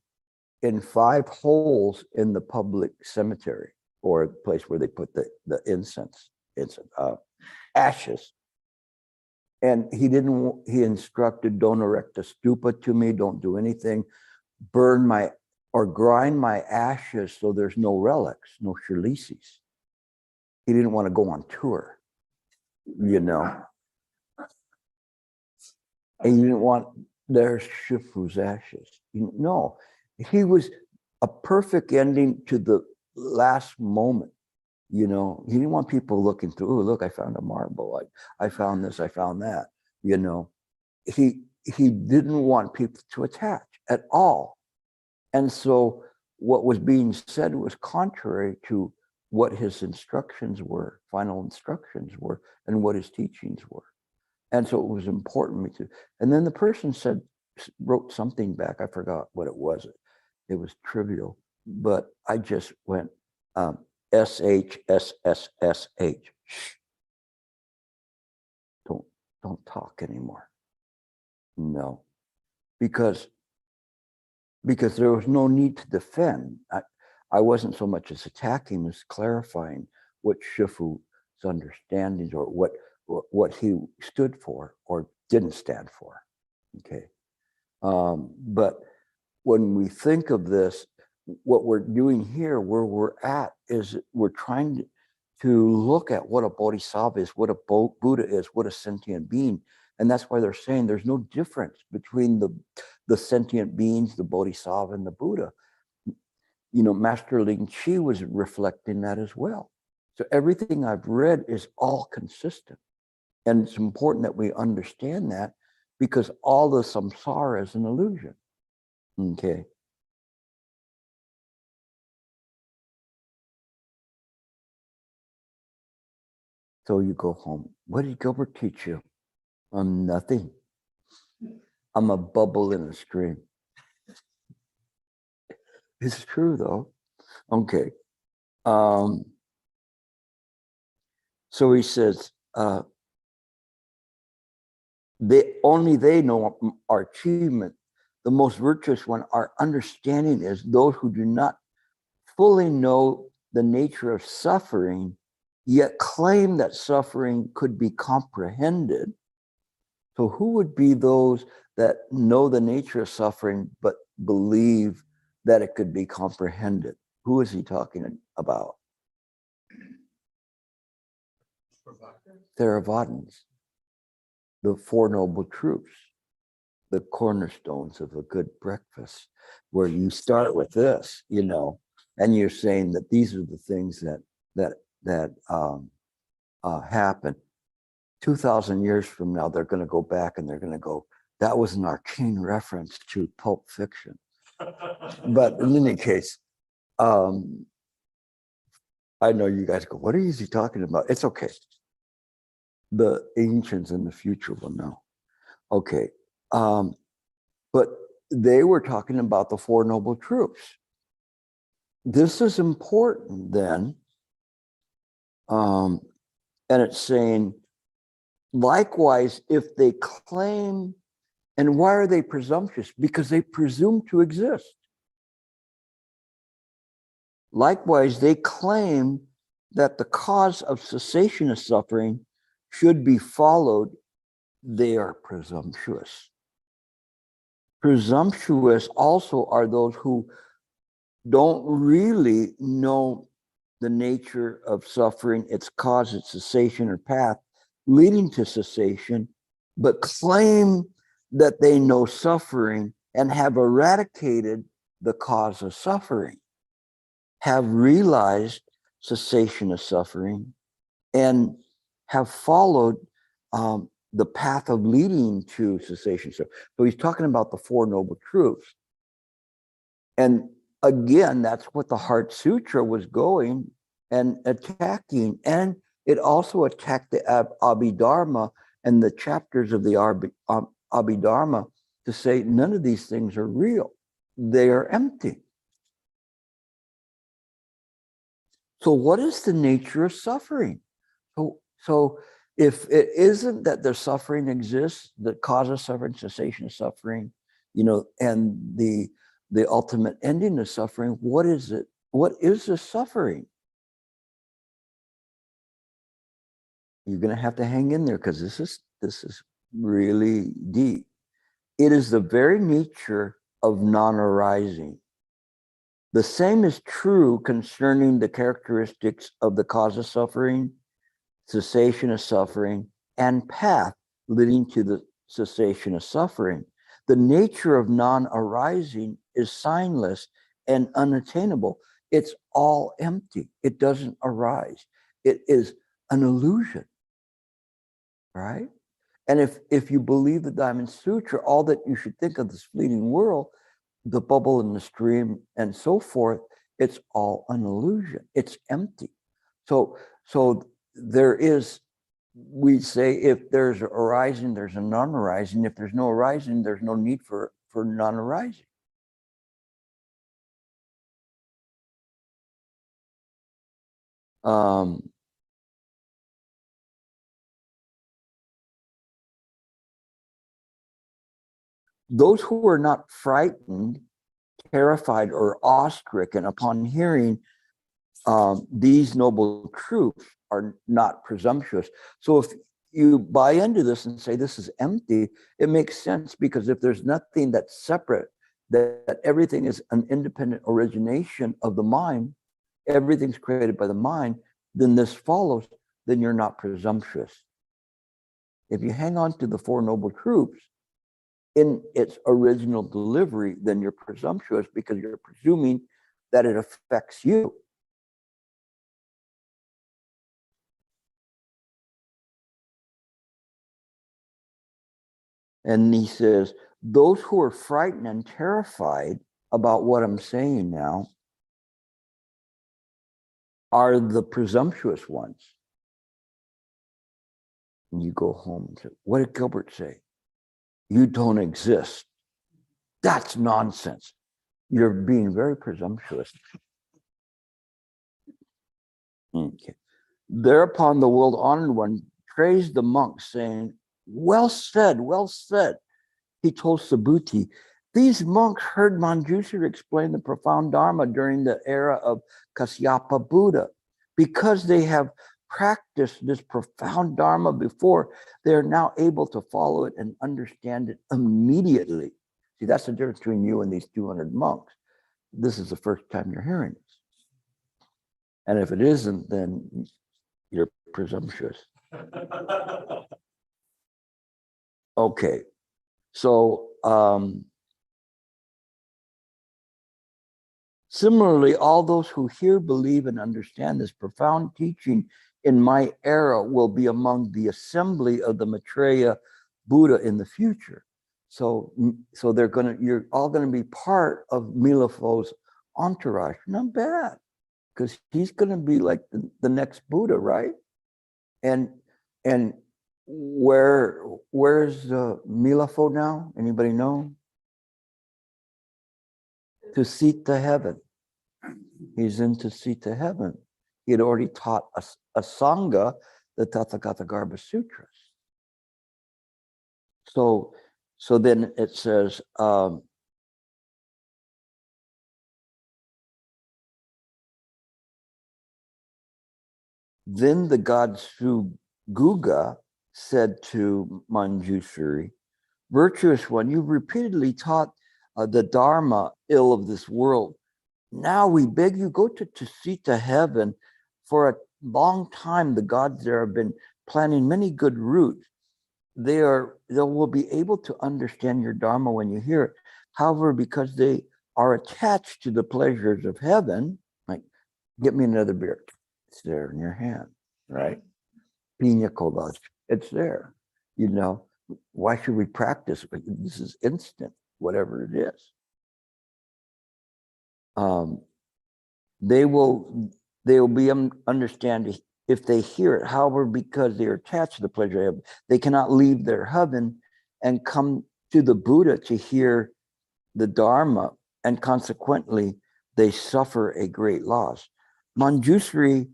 in 5 holes in the public cemetery, or a place where they put the incense, ashes. And he instructed, "Don't erect a stupa to me, don't do anything, burn or grind my ashes so there's no relics, no shalisis." He didn't want to go on tour, And he didn't want there's Shifu's ashes. No, he was a perfect ending to the last moment. He didn't want people looking through, "Oh, look, I found a marble. I found this, I found that." He didn't want people to attach at all. And so what was being said was contrary to what his instructions were, final instructions were, and what his teachings were. And so it was important me to. And then the person wrote something back. I forgot what it was. It was trivial, but I just went, SHSSSH. Don't talk anymore. No, because there was no need to defend. I wasn't so much as attacking as clarifying what Shifu's understandings, or what he stood for or didn't stand for. Okay, but when we think of this, what we're doing here, where we're at, is we're trying to look at what a bodhisattva is, what a Buddha is, what a sentient being. And that's why they're saying there's no difference between the sentient beings, the bodhisattva, and the Buddha. Master Ling Chi was reflecting that as well. So everything I've read is all consistent. And it's important that we understand that, because all the samsara is an illusion. Okay. So you go home. What did Gilbert teach you? Nothing. I'm a bubble in a stream. It's true though. Okay. So he says, they know our achievement. The most virtuous one, our understanding, is those who do not fully know the nature of suffering, yet claim that suffering could be comprehended. So who would be those that know the nature of suffering, but believe that it could be comprehended? Who is he talking about? Theravadins. the Four Noble Truths, the cornerstones of a good breakfast, where you start with this, and you're saying that these are the things that happen. 2,000 years from now, they're going to go back and they're going to go, that was an arcane reference to Pulp Fiction. But in any case, I know you guys go, what is he talking about? It's okay. The ancients in the future will know. Okay. But they were talking about the Four Noble Truths. This is important then. And it's saying, likewise, if they claim, and why are they presumptuous? Because they presume to exist. Likewise, they claim that the cause of cessation of suffering should be followed. They are presumptuous. Presumptuous also are those who don't really know the nature of suffering, its cause, its cessation or path leading to cessation, but claim that they know suffering and have eradicated the cause of suffering, have realized cessation of suffering, and have followed the path of leading to cessation. So he's talking about the Four Noble Truths. And again, that's what the Heart Sutra was going and attacking. And it also attacked the Abhidharma and the chapters of the Abhidharma to say none of these things are real. They are empty. So what is the nature of suffering? So if it isn't that the suffering exists, the cause of suffering, cessation of suffering, and the ultimate ending of suffering, what is it? What is the suffering? You're going to have to hang in there because this is really deep. It is the very nature of non-arising. The same is true concerning the characteristics of the cause of suffering, cessation of suffering, and path leading to the cessation of suffering. The nature of non-arising is signless and unattainable. It's all empty. It doesn't arise. It is an illusion, right? And if you believe the Diamond Sutra, all that you should think of this fleeting world, the bubble in the stream and so forth, it's all an illusion. It's empty. So there is, we say, if there's a arising, there's a non-arising. If there's no arising, there's no need for non-arising. Those who are not frightened, terrified, or awe-stricken upon hearing these noble truths are not presumptuous. So if you buy into this and say this is empty, it makes sense, because if there's nothing that's separate, that everything is an independent origination of the mind, everything's created by the mind, then this follows, then you're not presumptuous. If you hang on to the Four Noble Truths in its original delivery, then you're presumptuous, because you're presuming that it affects you. And he says, those who are frightened and terrified about what I'm saying now are the presumptuous ones. And you go home and say, what did Gilbert say? You don't exist. That's nonsense. You're being very presumptuous. Okay. Thereupon the world-honored one praised the monk, saying, well said, well said. He told Subhuti, these monks heard Manjushri explain the profound Dharma during the era of Kasyapa Buddha. Because they have practiced this profound Dharma before, they are now able to follow it and understand it immediately. See, that's the difference between you and these 200 monks. This is the first time you're hearing this. And if it isn't, then you're presumptuous. Okay. So similarly, all those who hear, believe, and understand this profound teaching in my era will be among the assembly of the Maitreya Buddha in the future. So you're all gonna be part of Milafo's entourage. Not bad, because he's gonna be like the next Buddha, right? And and where's Milafo now? Anybody know? To seat to heaven. He's in to seat to heaven. He had already taught a Sangha, the Tathagata Garbha Sutras. So then it says, then the god Suguga said to Manjusri, virtuous one, you repeatedly taught the Dharma ill of this world. Now we beg you, go to Tusita heaven. For a long time, the gods there have been planning many good routes. They will be able to understand your Dharma when you hear it. However, because they are attached to the pleasures of heaven, like, get me another beer. It's there in your hand, right? Pina colada, it's there. You know, why should we practice? This is instant, whatever it is. They will be understanding if they hear it. However, because they are attached to the pleasure of heaven, they cannot leave their heaven and come to the Buddha to hear the Dharma, and consequently, they suffer a great loss. Manjusri,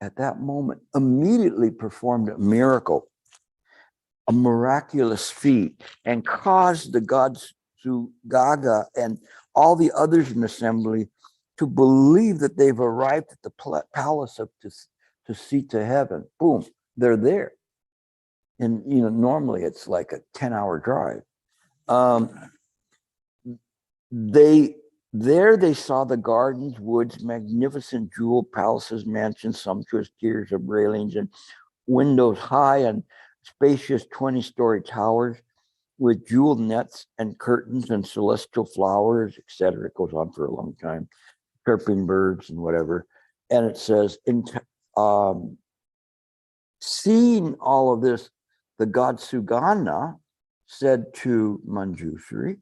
at that moment, immediately performed a miracle, a miraculous feat, and caused the gods Gaga and all the others in the assembly to believe that they've arrived at the palace of to seat to heaven. Boom, they're there. And normally it's like a 10-hour drive. They saw the gardens, woods, magnificent jeweled palaces, mansions, sumptuous tiers of railings, and windows high and spacious 20-story towers with jeweled nets and curtains and celestial flowers, etc. It goes on for a long time, chirping birds and whatever. And it says, seeing all of this, the god Sugana said to Manjusri,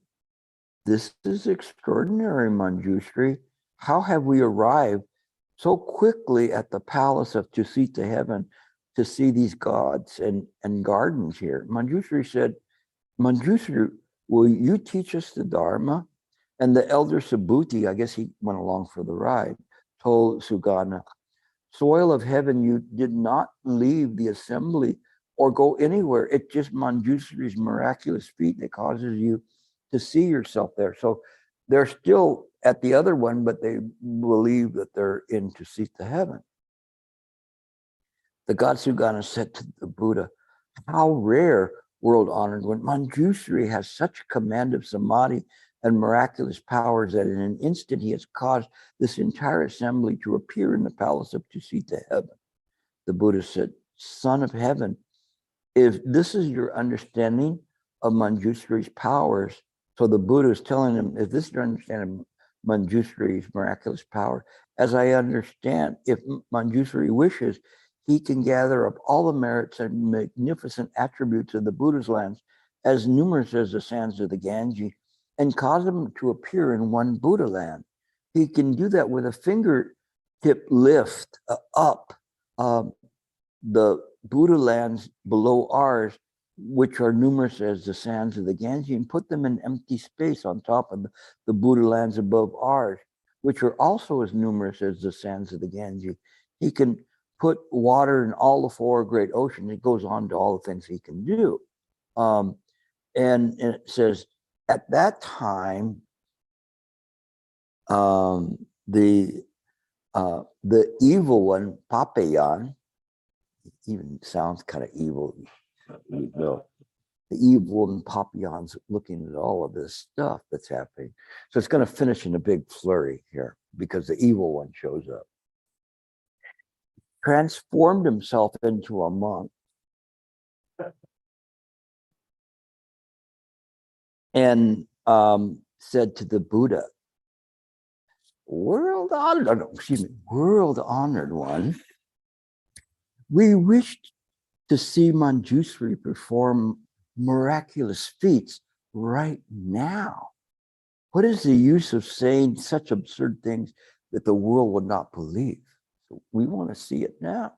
this is extraordinary, Manjusri. How have we arrived so quickly at the palace of Tusita heaven to see these gods and gardens here? Manjusri said, Manjusri, will you teach us the Dharma? And the elder Subhuti, I guess he went along for the ride, told Sugana, soil of heaven, you did not leave the assembly or go anywhere. It's just Manjusri's miraculous feat that causes you to see yourself there. So they're still at the other one, but they believe that they're in to seek the heaven. The god Sugana said to the Buddha, how rare, world honored one, Manjusri has such command of samadhi and miraculous powers that in an instant he has caused this entire assembly to appear in the palace of Tusita heaven. The Buddha said, son of heaven, if this is your understanding of Manjusri's powers, so the Buddha is telling him, if this is your understanding of Manjusri's miraculous power, as I understand, if Manjusri wishes, he can gather up all the merits and magnificent attributes of the Buddha's lands, as numerous as the sands of the Ganges, and cause them to appear in one Buddha land. He can do that with a fingertip lift up the Buddha lands below ours, which are numerous as the sands of the Ganges, and put them in empty space on top of the Buddha lands above ours, which are also as numerous as the sands of the Ganges. He can put water in all the four great oceans. It goes on to all the things he can do. And it says, at that time, the evil one, Papayan, even sounds kind of evil, you know, the evil one Papayan's looking at all of this stuff that's happening. So it's going to finish in a big flurry here because the evil one shows up. Transformed himself into a monk and said to the Buddha, world honored one, we wished to see Manjusri perform miraculous feats right now. What is the use of saying such absurd things that the world would not believe? So we want to see it now.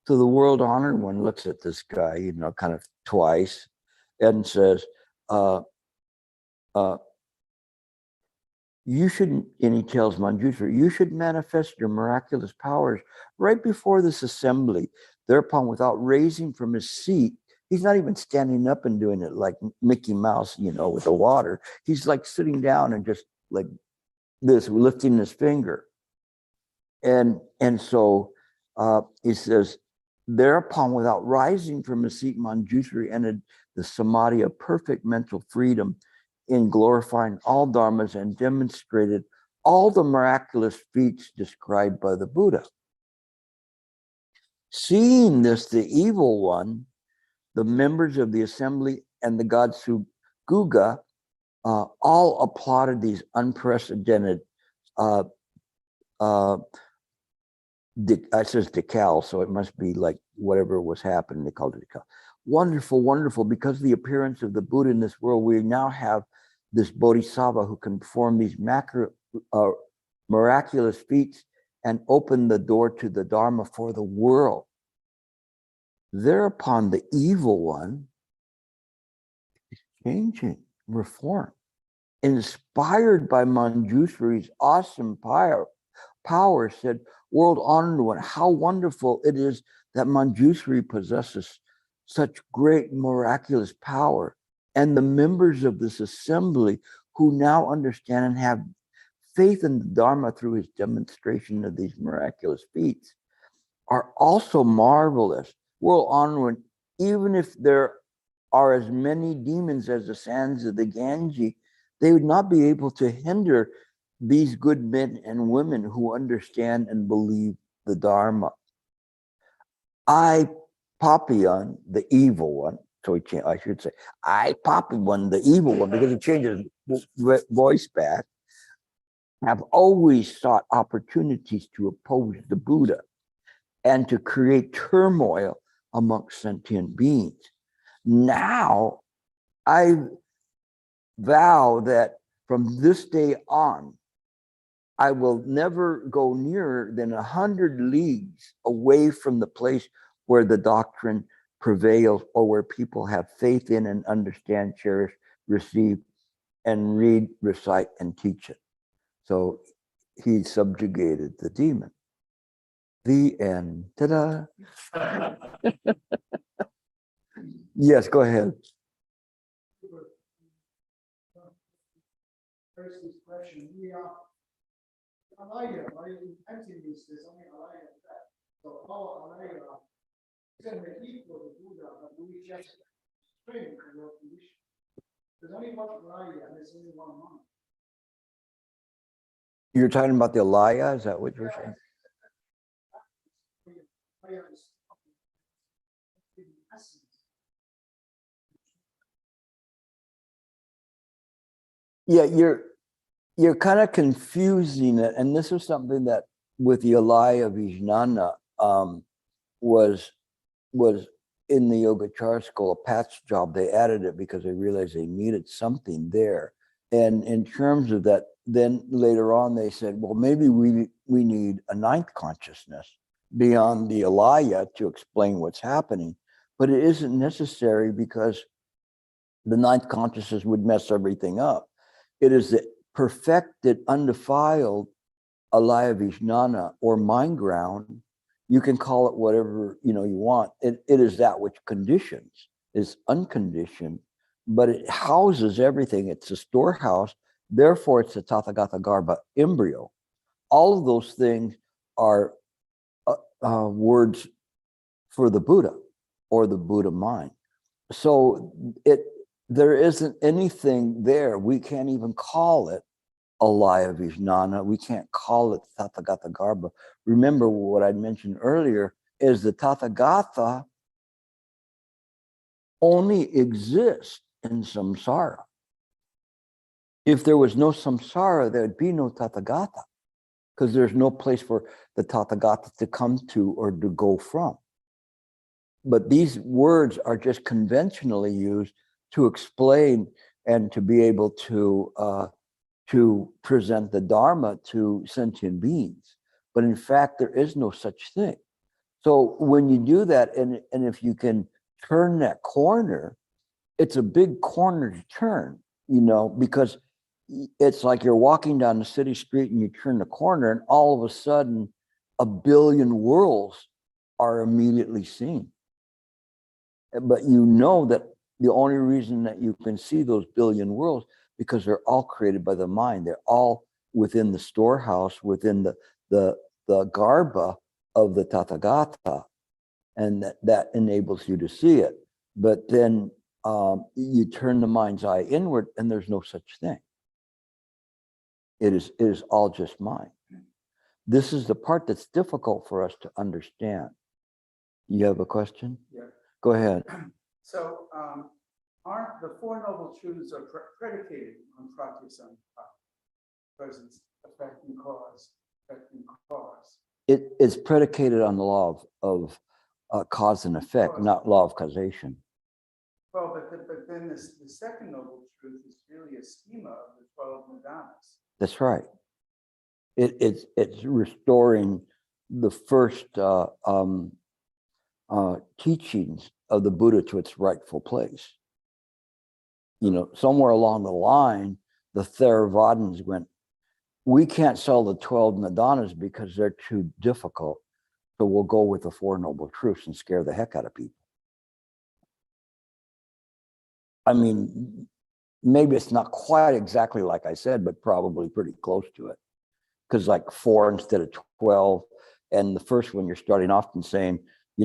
So the world honored one looks at this guy, kind of twice and says, you shouldn't, and he tells Manjusri, you should manifest your miraculous powers right before this assembly. Thereupon, without raising from his seat, he's not even standing up and doing it like Mickey Mouse, with the water. He's like sitting down and just like this, lifting his finger. And so he says, thereupon, without rising from his seat, Manjusri entered the samadhi of perfect mental freedom in glorifying all dharmas and demonstrated all the miraculous feats described by the Buddha. Seeing this, the evil one, the members of the assembly, and the god Guga all applauded these unprecedented it says decal, so it must be like whatever was happening, they called it decal. Wonderful, wonderful. Because of the appearance of the Buddha in this world, we now have this bodhisattva who can perform these miraculous feats and open the door to the Dharma for the world. Thereupon, the evil one is changing, reform, inspired by Manjusri's awesome power, said, world honored one, how wonderful it is that Manjusri possesses such great miraculous power. And the members of this assembly who now understand and have faith in the Dharma through his demonstration of these miraculous feats are also marvelous. World honored one, even if there are as many demons as the sands of the Ganges, they would not be able to hinder these good men and women who understand and believe the Dharma. I, Papian, the evil one, so I should say, I, Papian, the evil one, because it changes voice back, have always sought opportunities to oppose the Buddha and to create turmoil amongst sentient beings. Now, I vow that from this day on, I will never go nearer than 100 leagues away from the place where the doctrine prevails or where people have faith in and understand, cherish, receive, and read, recite, and teach it. So he subjugated the demon. The end. Ta-da. Yes, go ahead. First question, Alaya, there's only Alaya that. So all Alaya is going to equal the Buddha, but we just train for your condition. There's only one Alaya, and there's only one monk. You're talking about the Alaya? Is that what you're saying? Yeah, you're kind of confusing it, and this is something that with the Alaya Vijnana was in the Yogacara school, a patch job. They added it because they realized they needed something there. And in terms of that, then later on they said, well, maybe we need a ninth consciousness beyond the Alaya to explain what's happening. But it isn't necessary because the ninth consciousness would mess everything up. It is the perfected, undefiled Alaya Vijnana or mind ground. You can call it whatever you want. It is that which conditions, is unconditioned, but it houses everything. It's a storehouse. Therefore, it's a Tathagata Garbha embryo. All of those things are words for the Buddha or the Buddha mind. So there isn't anything there. We can't even call it Alaya Vijnana. We can't call it Tathagata Garbha. Remember what I mentioned earlier is the Tathagata only exists in samsara. If there was no samsara, there'd be no Tathagata, because there's no place for the Tathagata to come to or to go from. But these words are just conventionally used to explain and to be able to present the Dharma to sentient beings. But in fact, there is no such thing. So when you do that, and if you can turn that corner, it's a big corner to turn, because it's like you're walking down the city street and you turn the corner and all of a sudden a billion worlds are immediately seen. But you know that the only reason that you can see those billion worlds because they're all created by the mind. They're all within the storehouse, within the garbha of the Tathagata, and that enables you to see it. But then you turn the mind's eye inward, and there's no such thing. It is all just mind. This is the part that's difficult for us to understand. You have a question? Yeah. Go ahead. So, aren't the Four Noble Truths are predicated on pratyasambhava because it's affecting cause. It's predicated on the law of cause and effect, not law of causation. Well, but then the second Noble Truth is really a schema of the 12 Nidanas. That's right. It's restoring the first teachings of the Buddha to its rightful place. Somewhere along the line, the Theravadins went, we can't sell the 12 Nidanas because they're too difficult. So we'll go with the Four Noble Truths and scare the heck out of people. I mean, maybe it's not quite exactly like I said, but probably pretty close to it. Because like 4 instead of 12. And the first one you're starting off and saying,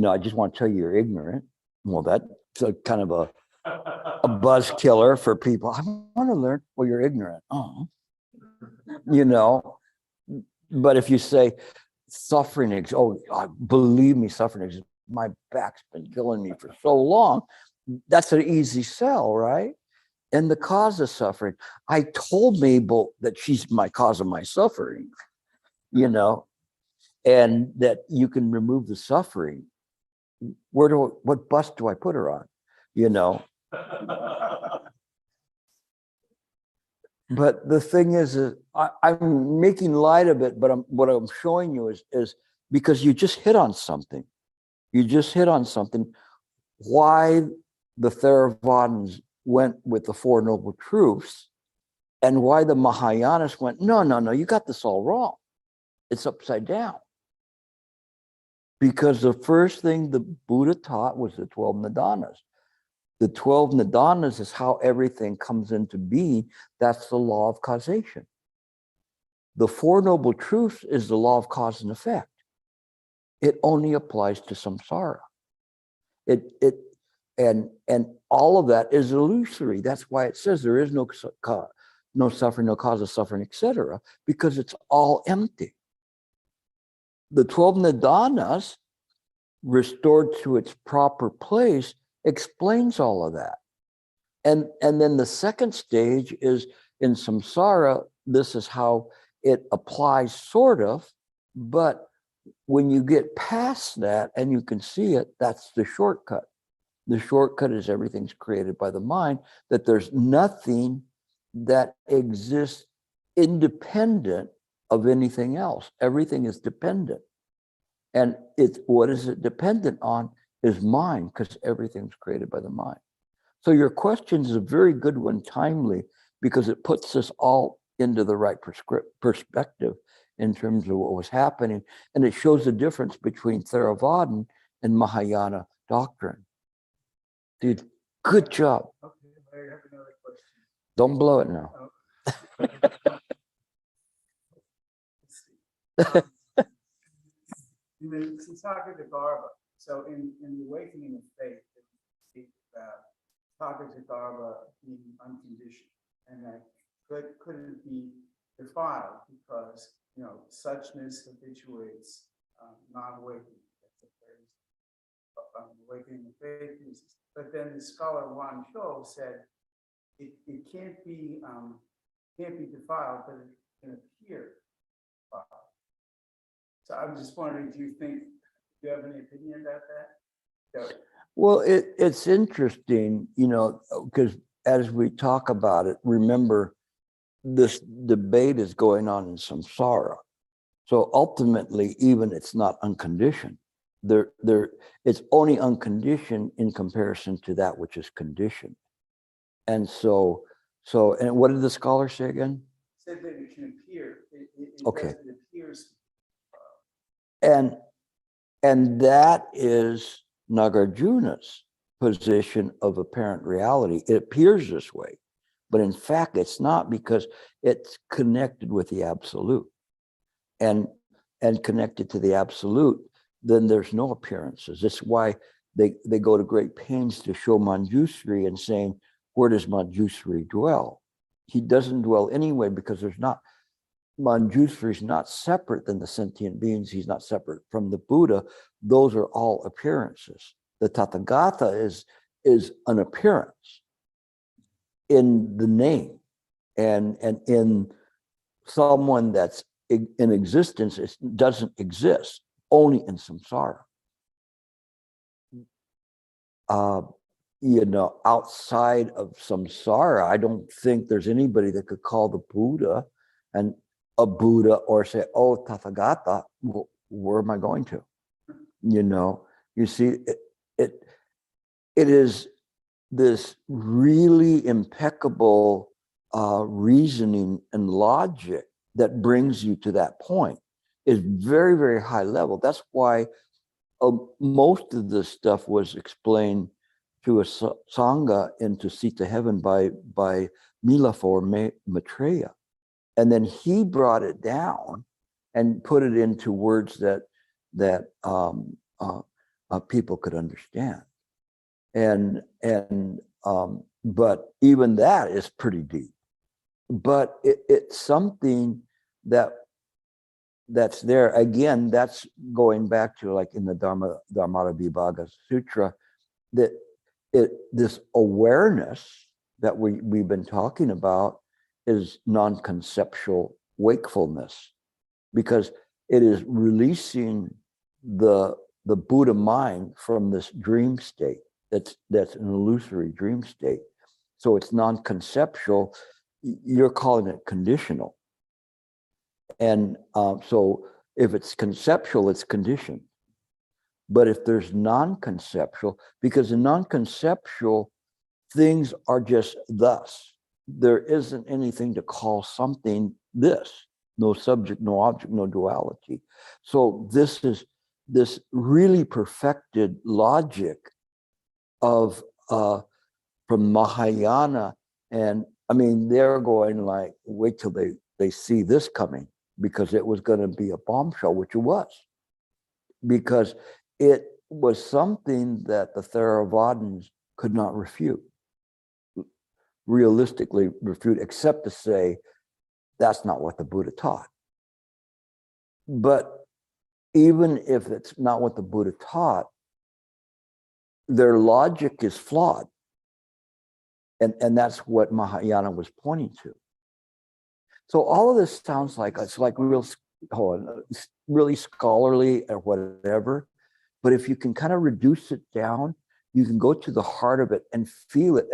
I just want to tell you you're ignorant. Well, that's a kind of a buzz killer for people. I want to learn. Well, you're ignorant. Oh, but if you say suffering, believe me, suffering, my back's been killing me for so long. That's an easy sell, right? And the cause of suffering. I told Mabel that she's my cause of my suffering, and that you can remove the suffering. What bus do I put her on? But the thing is I'm making light of it, but what I'm showing you is because you just hit on something. You just hit on something. Why the Theravadins went with the Four Noble Truths and why the Mahayanas went, no, you got this all wrong. It's upside down. Because the first thing the Buddha taught was the 12 Nidanas. The 12 Nidanas is how everything comes into being. That's the law of causation. The Four Noble Truths is the law of cause and effect. It only applies to samsara. And all of that is illusory. That's why it says there is no suffering, no cause of suffering, etc., because it's all empty. The 12 Nidanas, restored to its proper place, explains all of that. And then the second stage is in samsara, this is how it applies, sort of, but when you get past that and you can see it, that's the shortcut. The shortcut is everything's created by the mind, that there's nothing that exists independent of anything else. Everything is dependent. And what is it dependent on is mind, because everything's created by the mind. So your question is a very good one, timely, because it puts us all into the right perspective in terms of what was happening. And it shows the difference between Theravada and Mahayana doctrine. Dude, good job. Okay, I have another question. Don't blow it now. In the Sathagarbha, so in the awakening of faith, it Sathagarbha being unconditioned, and that could it be defiled because suchness habituates non-awakening. That's a phrase. Awakening of faith uses. But then the scholar Wan Cho said it can't be defiled, but it can appear defiled. So I'm just wondering, do you have any opinion about that? Well, it's interesting, because as we talk about it, remember this debate is going on in samsara. So ultimately, even it's not unconditioned. It's only unconditioned in comparison to that which is conditioned. And and what did the scholar say again? Said that it can appear. Okay. It appears. And that is Nagarjuna's position of apparent reality. It appears this way, but in fact, it's not, because it's connected with the absolute. And connected to the absolute, then there's no appearances. That's why they go to great pains to show Manjusri and saying, where does Manjusri dwell? He doesn't dwell anyway, because there's not, Manjusri is not separate than the sentient beings. He's not separate from the Buddha. Those are all appearances. The Tathagata is an appearance in the name and in someone that's in existence. It doesn't exist, only in samsara. Outside of samsara, I don't think there's anybody that could call the Buddha and a Buddha or say, oh, Tathagata, well, where am I going to? You see, it is this really impeccable reasoning and logic that brings you to that point. Is very, very high level. That's why most of this stuff was explained to a Sangha into Sita Heaven by Milafor Maitreya. And then he brought it down and put it into words that people could understand. But even that is pretty deep. But it's something that's there. Again, that's going back to, like in the Dharmata Vibhaga Sutra, that this awareness that we've been talking about is non-conceptual wakefulness, because it is releasing the Buddha mind from this dream state that's an illusory dream state. So it's non-conceptual. You're calling it conditional. And so if it's conceptual, it's conditioned. But if there's non-conceptual, because in non-conceptual, things are just thus. There isn't anything to call something this. No subject, no object, no duality. So this is this really perfected logic of from Mahayana. And I mean, they're going like, wait till they see this coming, because it was going to be a bombshell, which it was, because it was something that the Theravadins could not refute, realistically refute, except to say that's not what the Buddha taught. But even if it's not what the Buddha taught, their logic is flawed. And that's what Mahayana was pointing to. So all of this sounds like it's like really scholarly or whatever. But if you can kind of reduce it down, you can go to the heart of it and feel it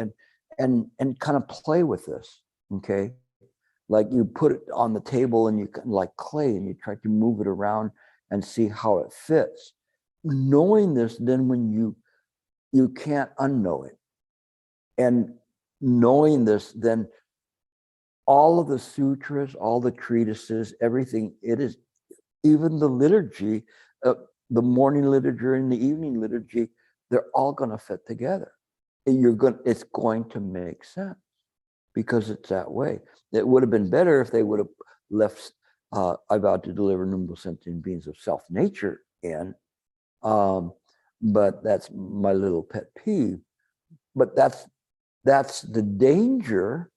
and kind of play with this. Okay. Like you put it on the table and you can, like clay, and you try to move it around and see how it fits. Knowing this, then when you can't unknow it. And knowing this, then all of the sutras, all the treatises, everything, it is, even the liturgy, the morning liturgy and the evening liturgy, they're all going to fit together. It's going to make sense because it's that way. It would have been better if they would have left I vowed to deliver numerous sentient beings of self-nature in, but that's my little pet peeve. But that's the danger.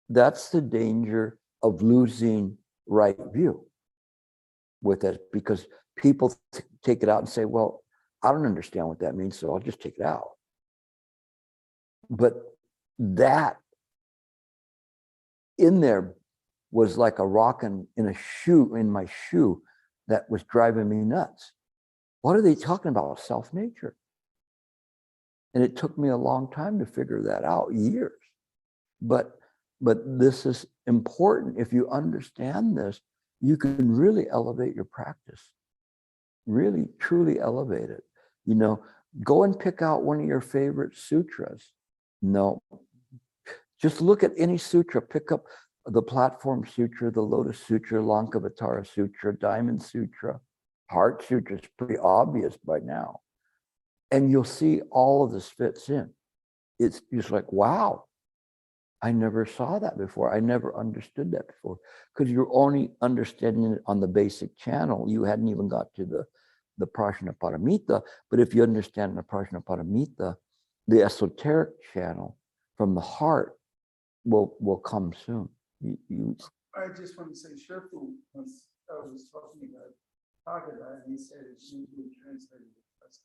That's the danger of losing right view with it, because people take it out and say, well, I don't understand what that means, so I'll just take it out. But that in there was like a rock in my shoe that was driving me nuts. What are they talking about? Self-nature. And it took me a long time to figure that out, years. But this is important. If you understand this, you can really elevate your practice. Really, truly elevate it. You know, go and pick out one of your favorite sutras. No, just look at any sutra, pick up the Platform Sutra, the Lotus Sutra, Lankavatara Sutra, Diamond Sutra, Heart Sutra is pretty obvious by now. And you'll see all of this fits in. It's just like, wow, I never saw that before. I never understood that before, because you're only understanding it on the basic channel. You hadn't even got to the Prajna Paramita. But if you understand the Prajna Paramita, the esoteric channel from the heart will come soon. I just want to say, Sherfu was talking about Bhagavad, and he said it's usually translated as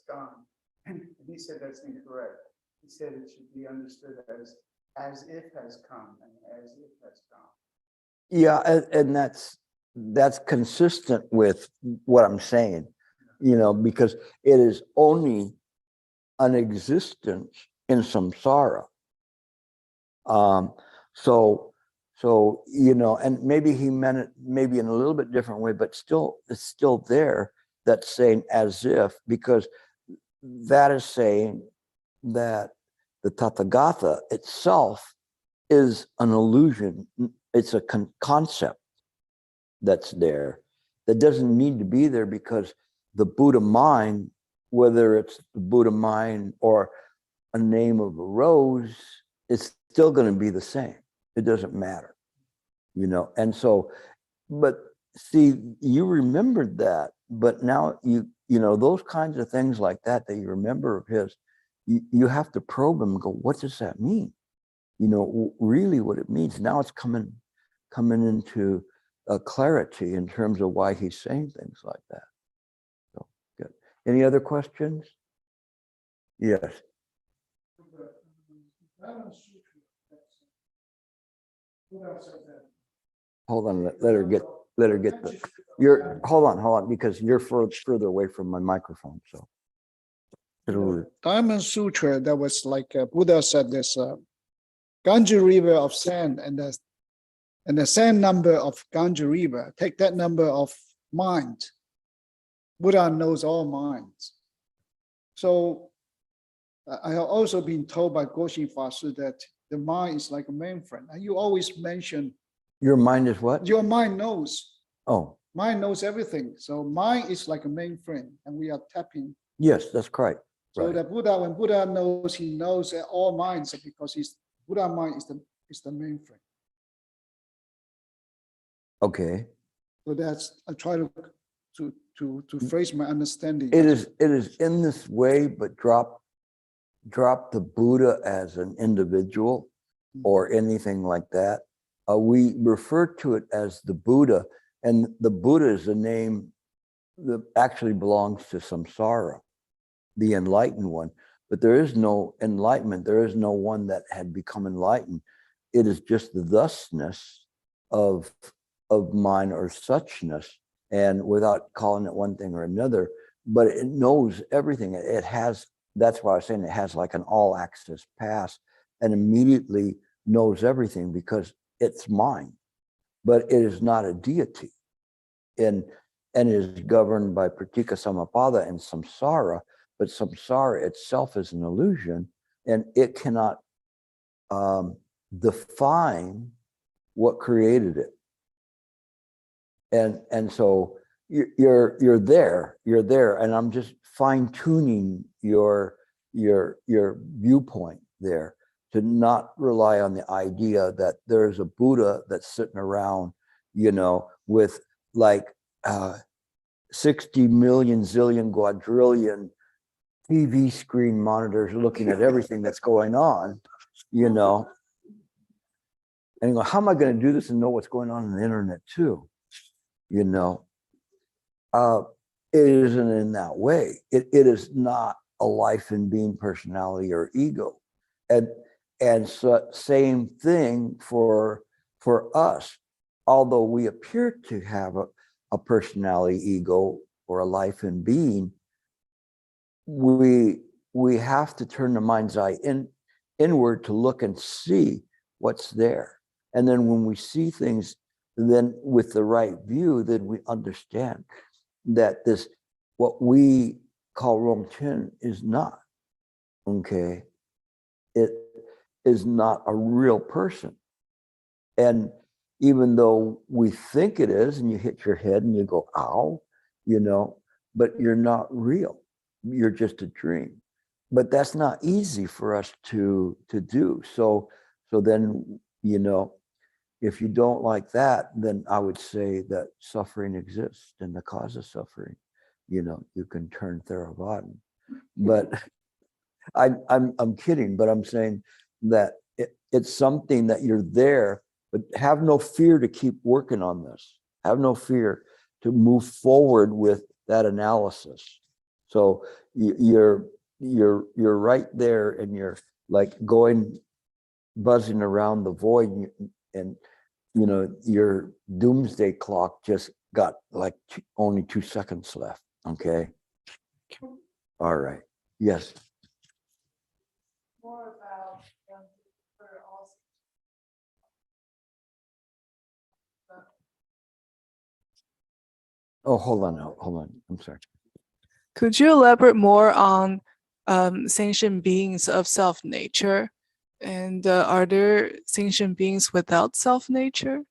gone. And he said that's incorrect. He said it should be understood as if has come and as if has gone. Yeah, and that's consistent with what I'm saying, you know, because it is only an existence in samsara. So you know, and maybe he meant it maybe in a little bit different way, but still, it's still there. That's saying as if, because that is saying that the Tathagata itself is an illusion. It's a concept that's there that doesn't need to be there, because the Buddha mind, whether it's the Buddha mind or a name of a rose, it's still going to be the same. It doesn't matter, you know. And so, but see, you remembered that, but now you know, those kinds of things like that you remember of his, you have to probe them and go, what does that mean? You know, really what it means. Now it's coming into clarity in terms of why he's saying things like that. So good. Any other questions? Yes. Hold on, let her get the, hold on, because you're further away from my microphone, so. Diamond Sutra, that was like Buddha said, this Ganges river of sand, and the sand number of Ganges river, take that number of mind. Buddha knows all minds. So I have also been told by Goshin Fasu that the mind is like a mainframe. And you always mention your mind is what? Your mind knows. Oh. Mind knows everything. So mind is like a mainframe, and we are tapping. Yes, that's correct. So right. that Buddha, when Buddha knows, he knows all minds, because Buddha mind is the mainframe. Okay. So that's, I try to phrase my understanding. It is in this way, but drop the Buddha as an individual or anything like that. We refer to it as the Buddha, and the Buddha is a name that actually belongs to samsara, the enlightened one. But there is no enlightenment. There is no one that had become enlightened. It is just the thusness of mind or suchness, and without calling it one thing or another, but it knows everything. It has, that's why I was saying it has like an all access pass, and immediately knows everything because it's mine. But it is not a deity, and is governed by pratika samapada and samsara, but samsara itself is an illusion, and it cannot define what created it. And so you're there, and I'm just fine-tuning your viewpoint there, to not rely on the idea that there's a Buddha that's sitting around, you know, with like 60 million zillion quadrillion TV screen monitors looking at everything that's going on, you know. And you go, how am I going to do this and know what's going on the internet too? You know, it isn't in that way. It is not a life and being personality or ego. And And so same thing for us. Although we appear to have a personality, ego, or a life and being, we have to turn the mind's eye inward to look and see what's there. And then when we see things, then with the right view, then we understand that this, what we call Rong Chen, is not, okay? It is not a real person. And even though we think it is, and you hit your head and you go, ow, you know, but you're not real. You're just a dream. But that's not easy for us to do. So then, you know, if you don't like that, then I would say that suffering exists and the cause of suffering, you know, you can turn Theravada. But I'm kidding, but I'm saying that it's something that you're there, but have no fear to keep working on this. Have no fear to move forward with that analysis. So you're right there, and you're like going buzzing around the void, and you know your doomsday clock just got like only 2 seconds left. Okay. All right. Yes. More about for also Oh, hold on. I'm sorry. Could you elaborate more on sentient beings of self-nature? And are there sentient beings without self-nature?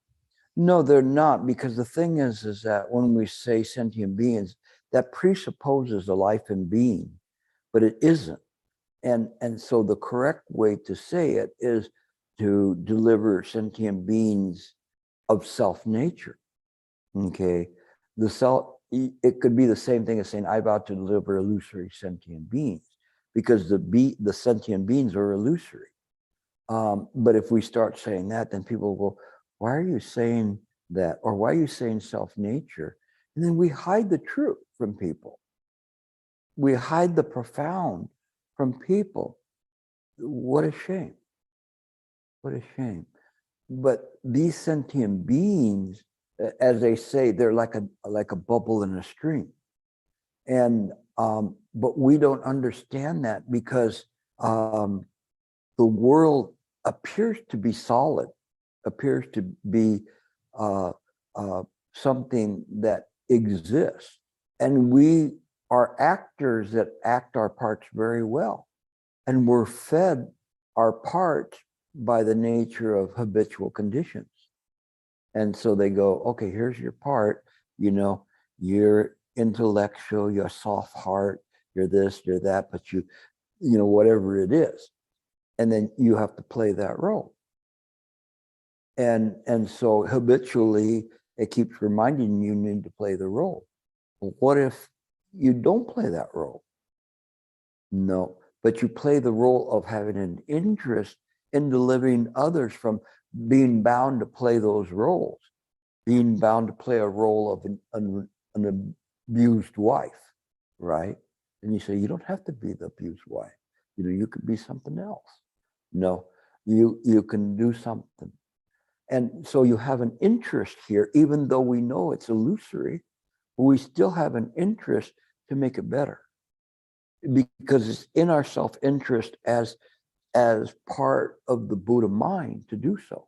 No, they're not, because the thing is that when we say sentient beings, that presupposes a life and being, but it isn't. And so the correct way to say it is to deliver sentient beings of self-nature. Okay. It could be the same thing as saying, I vow to deliver illusory sentient beings, because the sentient beings are illusory. But if we start saying that, then people will go, why are you saying that? Or why are you saying self-nature? And then we hide the truth from people. We hide the profound from people. What a shame. What a shame. But these sentient beings, as they say, they're like a bubble in a stream. And but we don't understand that, because the world appears to be solid, appears to be something that exists. And we are actors that act our parts very well. And we're fed our parts by the nature of habitual conditions. And so they go, okay, here's your part, you know, you're intellectual, you're soft heart, you're this, you're that, but you know, whatever it is. And then you have to play that role. And so habitually, it keeps reminding you need to play the role. Well, what if you don't play that role? No, but you play the role of having an interest in delivering others from being bound to play those roles, being bound to play a role of an abused wife, right? And you say, you don't have to be the abused wife. You know, you could be something else. No, you can do something. And so you have an interest here, even though we know it's illusory, but we still have an interest to make it better, because it's in our self-interest as part of the Buddha mind to do so.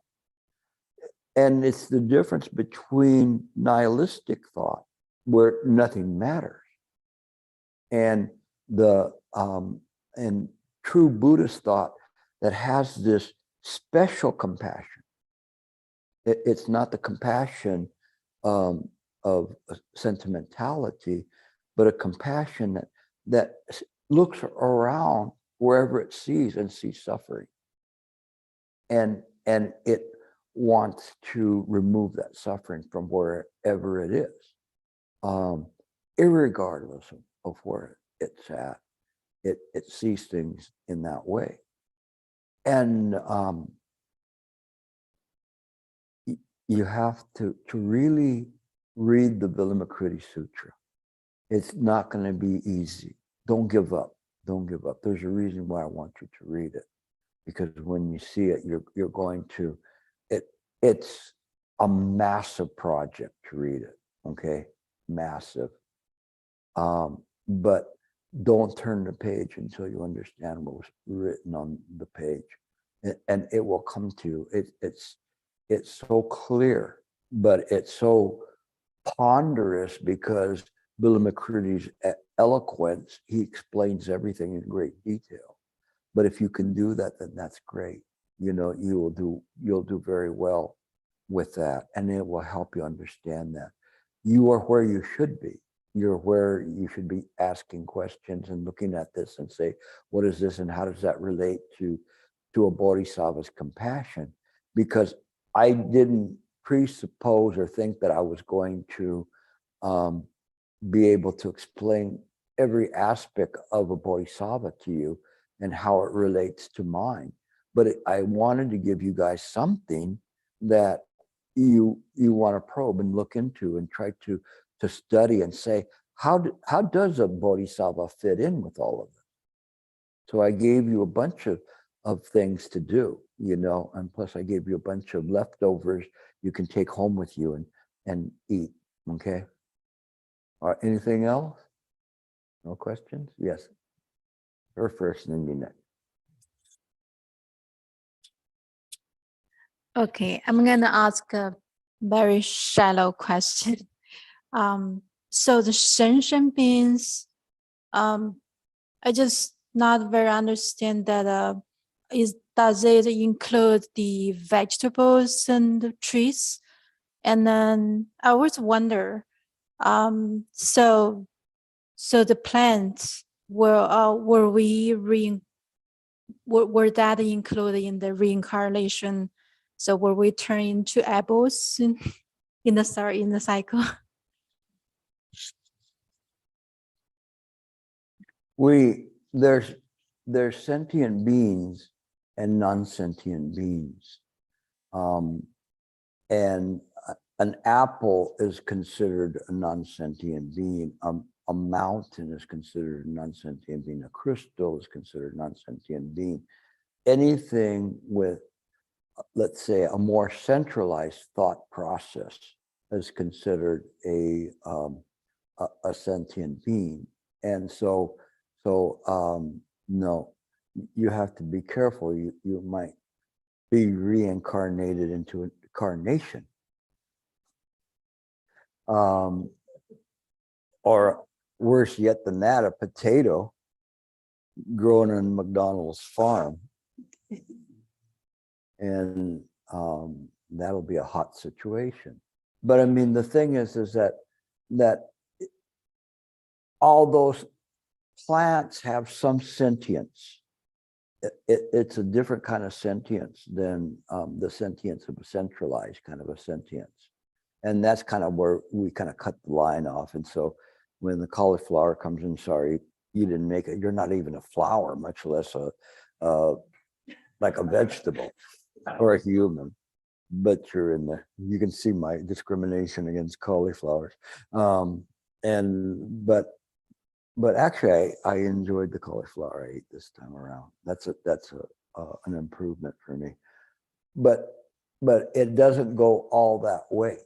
And it's the difference between nihilistic thought, where nothing matters, and and true Buddhist thought that has this special compassion. It's not the compassion of sentimentality, but a compassion that looks around wherever it sees and sees suffering, and it wants to remove that suffering from wherever it is, irregardless of where it's at. It sees things in that way. And you have to really read the Vilamakruti Sutra. It's not going to be easy. Don't give up. Don't give up. There's a reason why I want you to read it. because when you see it, you're going to, it's a massive project to read it, okay? Massive. But don't turn the page until you understand what was written on the page. And it will come to you. It's so clear, but it's so ponderous because Bill McCurdy's eloquence, he explains everything in great detail. But if you can do that, then that's great. You know, you'll do very well with that, and it will help you understand that. You are where you should be. You're where you should be asking questions and looking at this and say, what is this and how does that relate to a bodhisattva's compassion? Because I didn't presuppose or think that I was going to be able to explain every aspect of a bodhisattva to you and how it relates to mine. But I wanted to give you guys something that you want to probe and look into and try to study and say, how does a bodhisattva fit in with all of it? So I gave you a bunch of things to do, you know, and plus I gave you a bunch of leftovers you can take home with you and eat, okay? Or anything else? No questions? Yes. Her first and then you next. Okay, I'm gonna ask a very shallow question. So the sentient beings, I just not very understand that. Does it include the vegetables and the trees? And then I always wonder, so the plants were that included in the reincarnation? So were we turned into apples in the cycle? There's sentient beings and non-sentient beings. And an apple is considered a non-sentient being. A mountain is considered a non-sentient being. A crystal is considered a non-sentient being. Anything with, let's say, a more centralized thought process is considered a sentient being. And so no, you have to be careful. You might be reincarnated into a carnation. Or worse yet than that, a potato grown in McDonald's farm. And that'll be a hot situation. But I mean, the thing is that all those plants have some sentience. It's a different kind of sentience than the sentience of a centralized kind of a sentience. And that's kind of where we kind of cut the line off. And so when the cauliflower comes in, sorry, you didn't make it. You're not even a flower, much less like a vegetable or a human. But you're in there. You can see my discrimination against cauliflowers. But actually, I enjoyed the cauliflower I ate this time around. That's an improvement for me. But it doesn't go all that way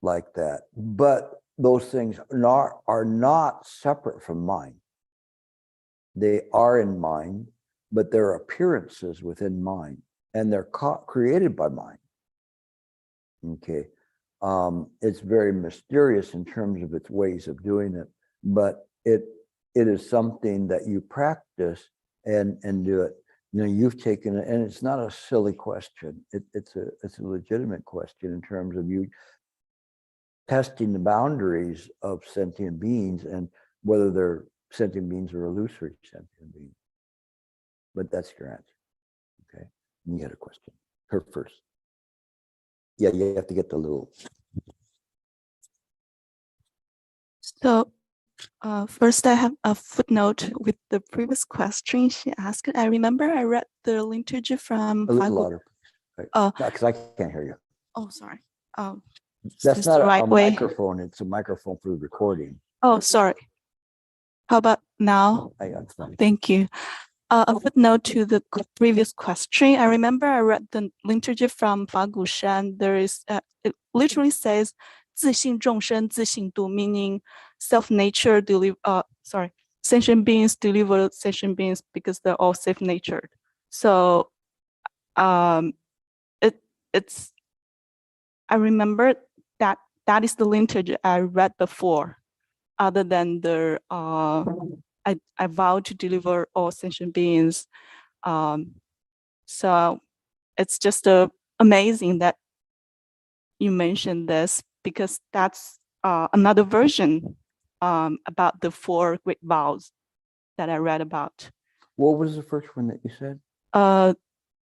like that. But those things are not separate from mind. They are in mind, but they're appearances within mind, and they're created by mind. Okay, it's very mysterious in terms of its ways of doing it, but it is something that you practice and do it. You know, you've taken it, and it's not a silly question. It's a legitimate question in terms of you testing the boundaries of sentient beings and whether they're sentient beings or illusory sentient beings. But that's your answer. Okay, and you had a question. Her first. Yeah, you have to get the little. So first I have a footnote with the previous question she asked. I remember I read the liturgy from A little louder, right? Oh, Because I can't hear you. oh, sorry. That's this not the right a way? microphone. It's a microphone for the recording. Oh, sorry. How about now? That's fine. Thank you. A footnote to the previous question. I remember I read the liturgy from Fa Gushan. There is, it literally says, 自性众生自性度, meaning self-nature sentient beings deliver sentient beings because they're all self-natured. So, it's. I remember that is the liturgy I read before, other than the I vow to deliver all sentient beings. So it's just amazing that you mentioned this, because that's another version about the 4 great vows that I read about. What was the first one that you said?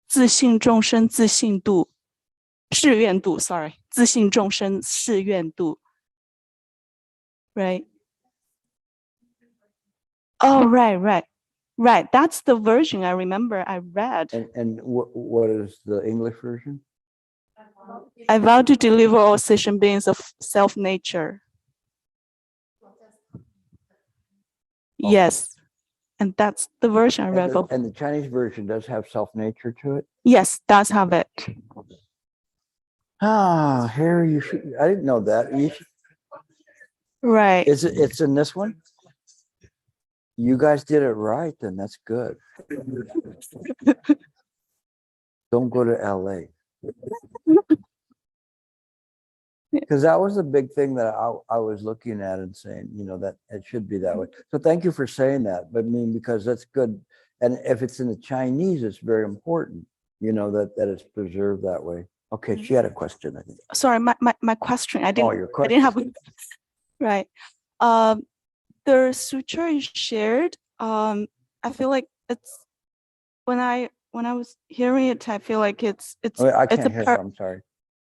自性众生自性度，誓愿度 sorry 自性众生誓愿度 right. Oh, right. That's the version I remember I read. And what is the English version? I vow to deliver all sentient beings of self-nature. Yes, and that's the version I read. And the Chinese version does have self-nature to it? Yes, does have it. Ah, Harry, you should, I didn't know that. You should, Right. it's in this one? You guys did it right, then that's good. Don't go to LA. Because that was a big thing that I was looking at and saying, that it should be that way. So thank you for saying that. But I mean, because that's good. And if it's in the Chinese, it's very important, that it's preserved that way. Okay, she had a question, I think. Sorry, my question. I didn't. Your I didn't have. question. Right. The sutra is shared. I feel like it's when I was hearing it, I feel like it's I it's can't hear her, I'm sorry.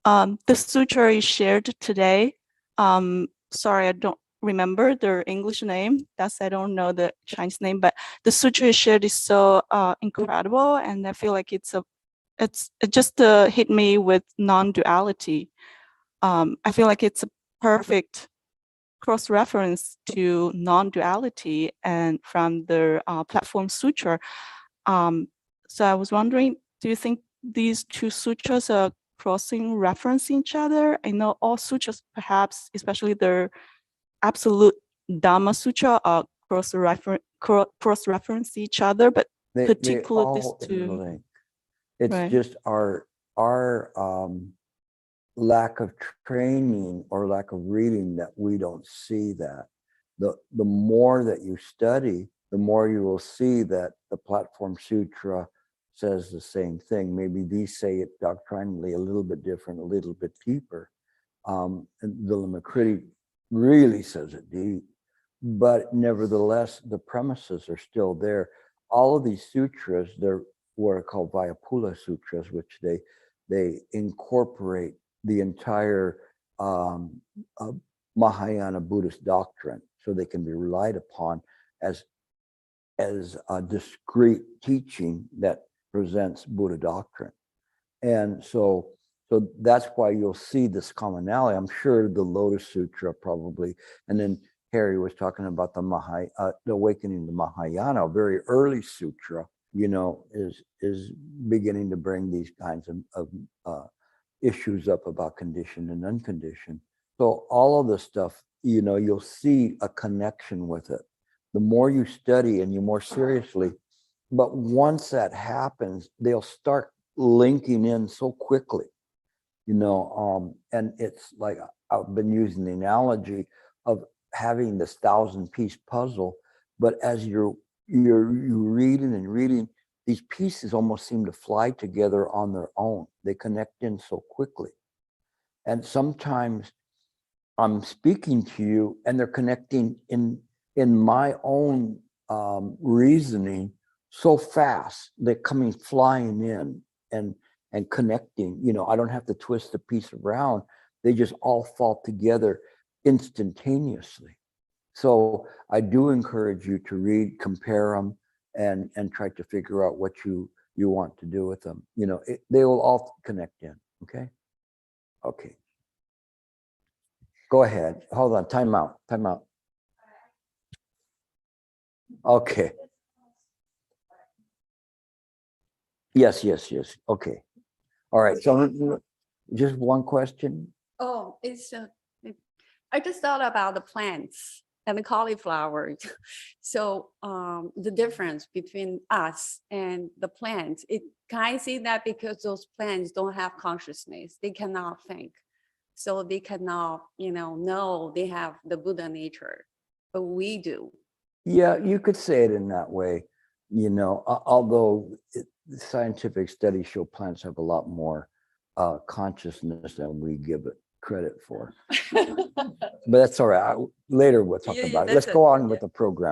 the sutra is shared today. Sorry, I don't remember the English name. That's I don't know the Chinese name, but the sutra is shared is so incredible, and I feel like it just hit me with non-duality. I feel like it's a perfect cross-reference to non-duality and from the platform sutra. So I was wondering, do you think these 2 sutras are crossing reference each other? I know all sutras, perhaps, especially the absolute Dhamma sutra, are cross-reference each other, but They particularly these all 2. interlink. It's Right. just our lack of training or lack of reading that we don't see that. The more that you study, the more you will see that the Platform Sutra says the same thing. Maybe these say it doctrinally a little bit different, a little bit deeper. And the Lamakriti really says it deep, but nevertheless, the premises are still there. All of these sutras, they're what are called Vayapula sutras, which they incorporate the entire Mahayana Buddhist doctrine, so they can be relied upon as a discrete teaching that presents Buddha doctrine. And so that's why you'll see this commonality. I'm sure the Lotus Sutra probably, and then Harry was talking about the awakening the Mahayana, a very early sutra, is beginning to bring these kinds of issues up about conditioned and unconditioned. So all of this stuff, you'll see a connection with it. The more you study and you more seriously, but once that happens, they'll start linking in so quickly, and it's like I've been using the analogy of having this 1,000-piece puzzle, but as you're reading and reading, these pieces almost seem to fly together on their own. They connect in so quickly. And sometimes I'm speaking to you and they're connecting in my own reasoning so fast. They're coming flying in and connecting. I don't have to twist the piece around. They just all fall together instantaneously. So I do encourage you to read, compare them, and try to figure out what you want to do with them. They will all connect in. Okay. Go ahead. Hold on. Time out. Okay. Yes, yes, yes. Okay. All right. So just one question. Oh, I just thought about the plants and the cauliflower. So the difference between us and the plants, can I see that because those plants don't have consciousness, they cannot think. So they cannot, know they have the Buddha nature, but we do. Yeah, you could say it in that way, although scientific studies show plants have a lot more consciousness than we give it credit for. But that's all right. Later we'll talk Yeah, about it. that's Let's it. go on Yeah. with the program.